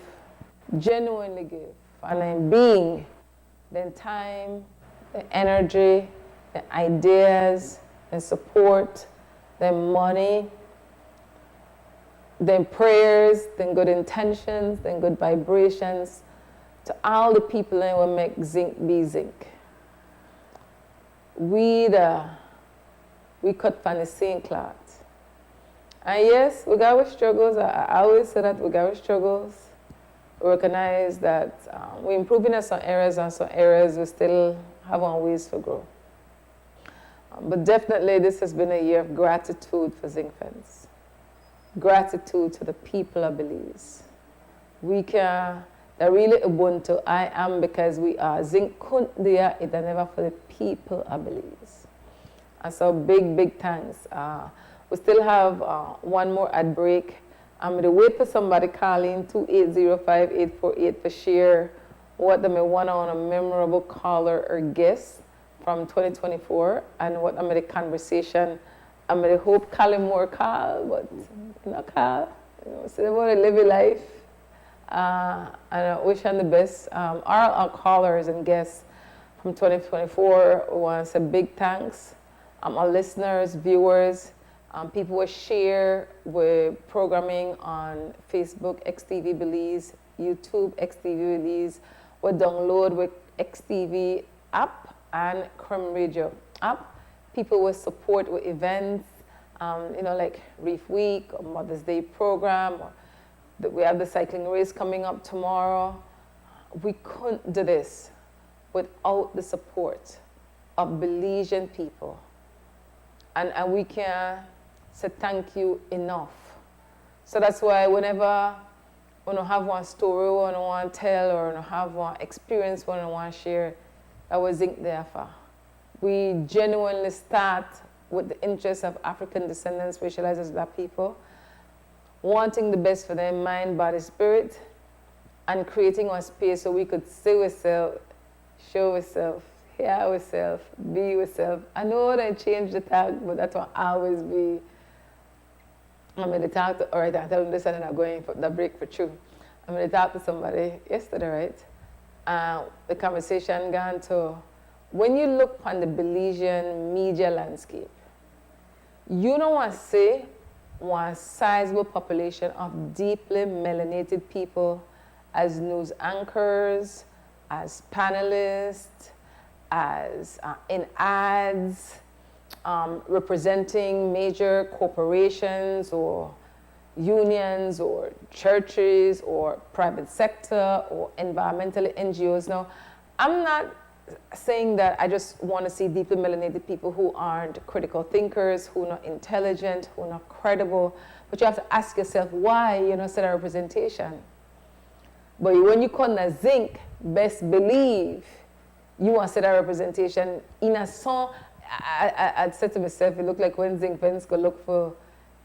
genuinely give, and then being, their time, their energy, their ideas, their support, their money, their prayers, their good intentions, their good vibrations, to all the people that will make zinc be zinc. We cut from the same cloth. And yes, we got our struggles. I always say that we got our struggles. We recognize that we're improving in some areas, and some areas we still have our ways to grow. But definitely this has been a year of gratitude for Zinc Fence. Gratitude to the people of Belize. They're really Ubuntu. I am because we are. Zinc couldn't do it never for the people of Belize. And so big thanks. We still have one more ad break. I'm going to wait for somebody calling 280-5848 for share what they may want on a memorable caller or guest from 2024 and what I'm the conversation. I'm the hope Cali more call, but not call. You know, so they want to live a life. And I wish them the best. All our callers and guests from 2024, we want to say big thanks. Our listeners, viewers, people will share with programming on Facebook, XTV Belize, YouTube, XTV Belize, will download with XTV app and Crum Radio app. People will support with events, you know, like Reef Week, or Mother's Day program, or we have the cycling race coming up tomorrow. We couldn't do this without the support of Belizean people. And we can't say thank you enough. So that's why whenever we don't have one story we don't want to tell or don't have one experience we don't want to share, that was Zinc there for. We genuinely start with the interests of African descendants, racialized as Black people, wanting the best for their mind, body, spirit, and creating a space so we could see ourselves, show ourselves, hear ourselves, be ourselves. I know they changed the tag, but that will always be. I'm going to talk to, all right, I tell them this and I'm going for the break for true. I'm going to talk to somebody yesterday, right? The conversation gone to, when you look on the Belizean media landscape, you don't want to say one sizable population of deeply melanated people as news anchors, as panelists, as in ads, representing major corporations or unions or churches or private sector or environmental NGOs. Now, I'm not saying that I just want to see deeply melanated people who aren't critical thinkers, who are not intelligent, who are not credible, but you have to ask yourself why you not set a representation. But when you come to Zinc, best believe you want to set a representation in a song. I'd said to myself, it looked like when Zinc Pence go look for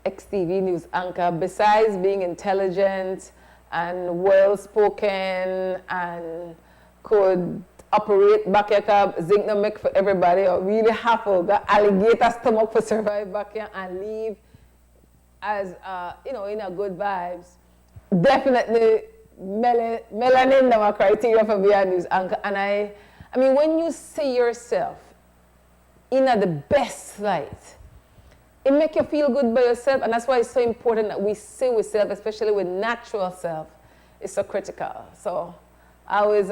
XTV news anchor, besides being intelligent and well-spoken and could operate back here, Zinc no make for everybody, or really happy, got alligator stomach for survive back here and leave as, you know, in a good vibes. Definitely melanin are criteria for being a news anchor. And I mean, when you see yourself in the best light, it make you feel good by yourself, and that's why it's so important that we see ourselves, especially with natural self. It's so critical. So I always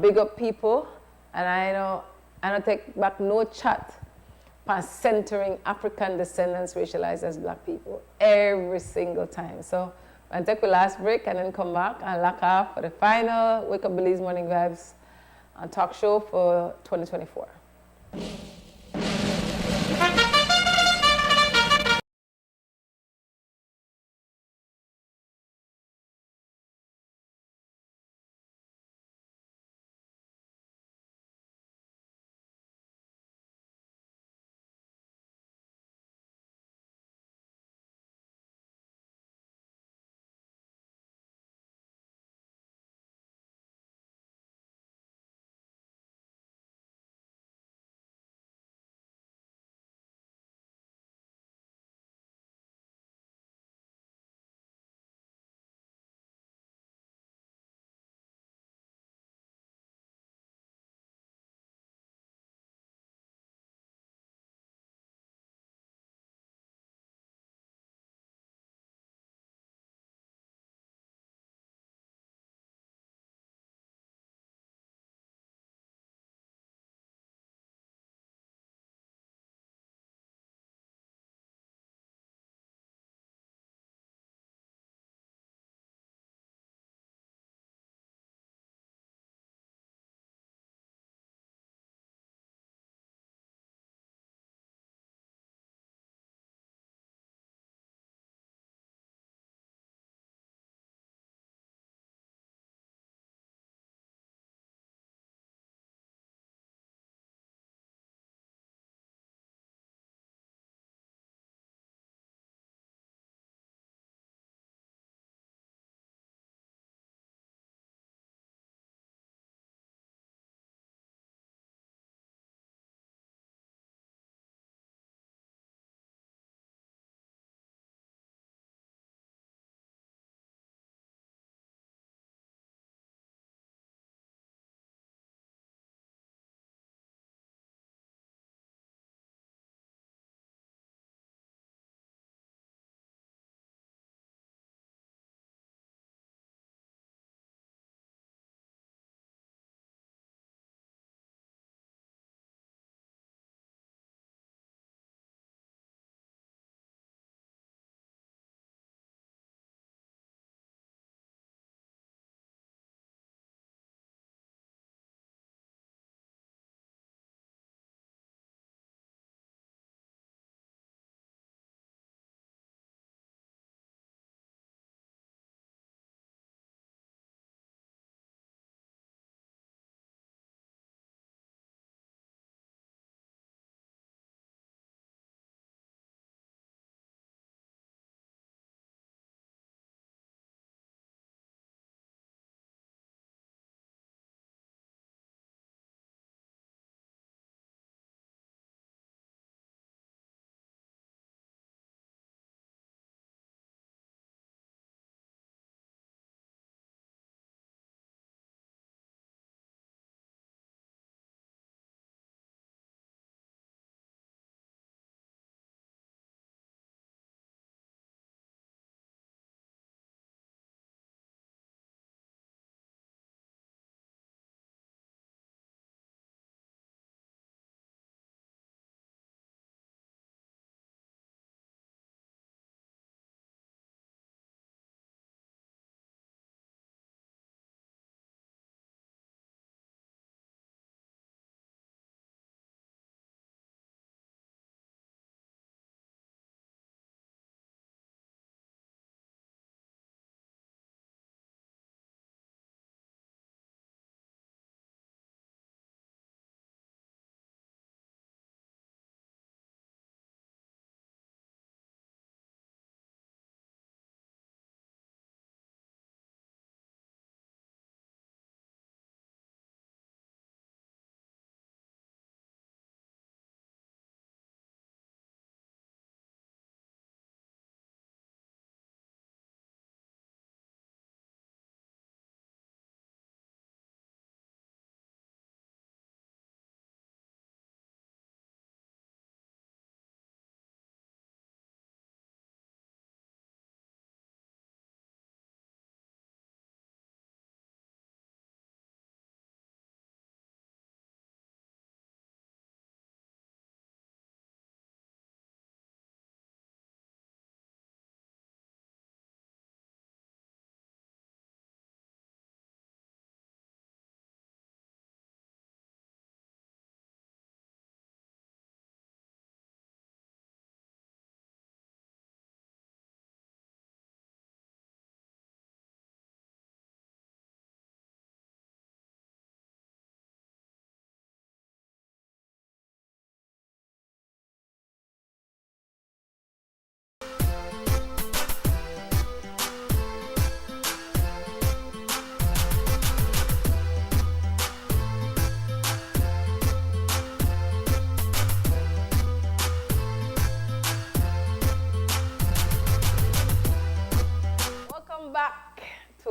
big up people, and I don't take back no chat for centering African descendants racialized as Black people every single time. So I'll take the last break and then come back and lock off for the final Wake Up Belize Morning Vibes talk show for 2024.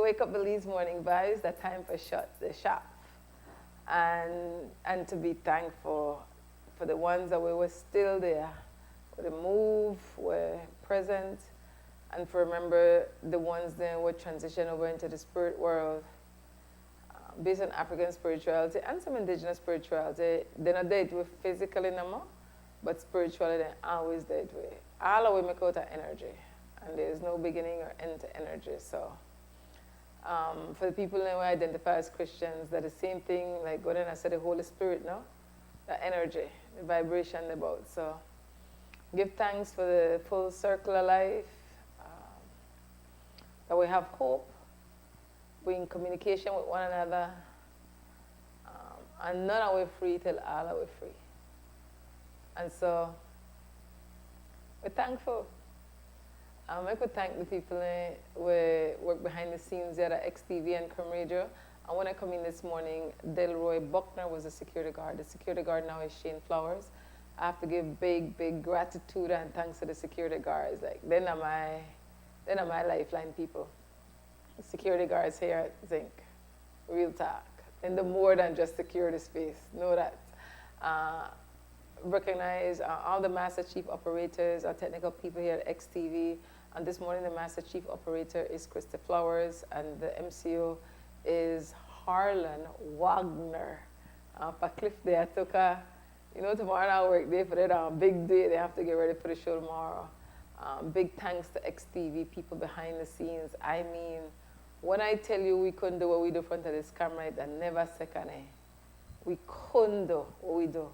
Wake Up Belize Morning Vibes, the time for shut the shop. And to be thankful for the ones that we were still there, for the move, were present, and for remember the ones that were transitioned over into the spirit world, based on African spirituality and some indigenous spirituality. They're not dead with physically no more, but spiritually they're always dead with. All of we make out of energy, and there's no beginning or end to energy. So for the people who identify as Christians, that the same thing, like God and I said, the Holy Spirit, no? The energy, the vibration about. So give thanks for the full circle of life, that we have hope, we're in communication with one another, and none are we free till all are we free. And so we're thankful. I could thank the people who work behind the scenes there at XTV and Crum Radio. And when I come in this morning, Delroy Buckner was the security guard. The security guard now is Shane Flowers. I have to give big, big gratitude and thanks to the security guards. Like, they're not my lifeline people. The security guards here at Zinc, real talk. And the more than just security space, know that. Recognize all the Master Chief Operators, our technical people here at XTV. And this morning, the Master Chief Operator is Krista Flowers, and the MCO is Harlan Wagner. For Cliff Day, I took tomorrow night work day for that big day. They have to get ready for the show tomorrow. Big thanks to XTV, people behind the scenes. I mean, when I tell you we couldn't do what we do in front of this camera, that never second. We couldn't do what we do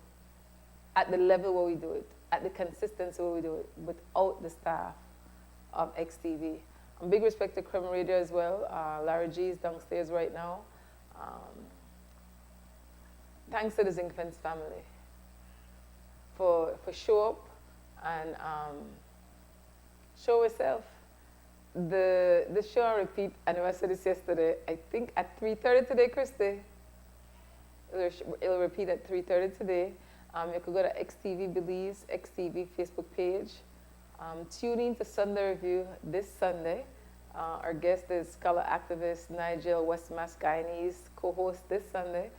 at the level where we do it, at the consistency where we do it, without the staff of XTV. And big respect to Crum Radio as well. Larry G is downstairs right now. Thanks to the Zinc Fence family for show up and show yourself. The show on repeat, and I said this yesterday, I think at 3:30 today, Christy. It'll repeat at 3:30 today. You could go to XTV Belize, XTV Facebook page. Tune in to Sunday Review this Sunday. Our guest is scholar activist Nigel Westmas Guyanese, co-host this Sunday.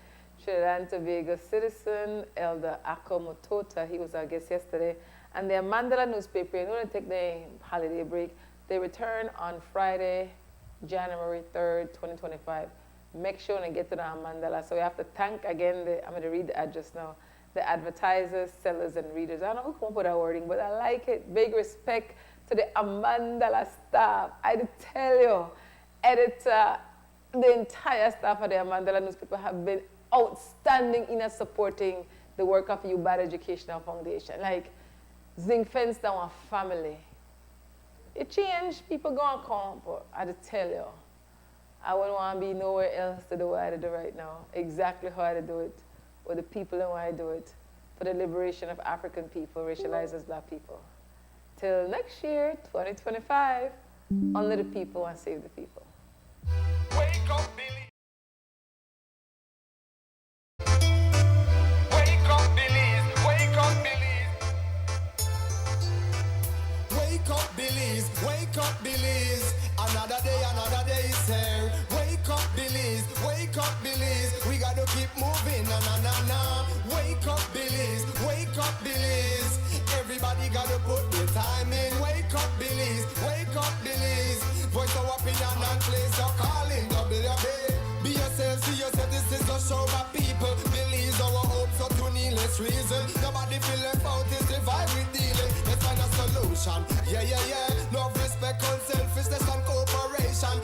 Trinidad and Tobago citizen Elder Ako Motota, he was our guest yesterday. And the Mandela newspaper, you know, they take their holiday break. They return on Friday, January 3rd, 2025. Make sure and get to the Mandela. So we have to thank again, I'm going to read the address now. The advertisers, sellers, and readers. I don't know who come up with that wording, but I like it. Big respect to the Mandela staff. I tell you, editor, the entire staff of the Mandela newspaper have been outstanding in supporting the work of YUB Educational Foundation. Like, Zinc Fence down a family. It changed, people go and come, but I tell you, I wouldn't want to be nowhere else to do what I do right now. Exactly how I do it. With the people and why I do it, for the liberation of African people, racialized as Black people. Till next year, 2025, only the people want to save the people. Wake up, Billy. Wake up, Billy. Wake up, Billy. Wake up, Billy. Wake up, Billy. Another day is here. Wake up, Billy. Wake up, Billy. We gotta keep moving, na. Wake up, Billy. Wake up, Billy. Everybody gotta put the time in. Wake up, Billy. Wake up, Billy. Voice our opinion and place your calling. WB. Be yourself, see yourself. This is a show of people. Believe our hopes are to needless reason. Nobody feel left out. It's the vibe we dealing. Let's find a solution. Yeah. Love, respect, unselfishness and cooperation.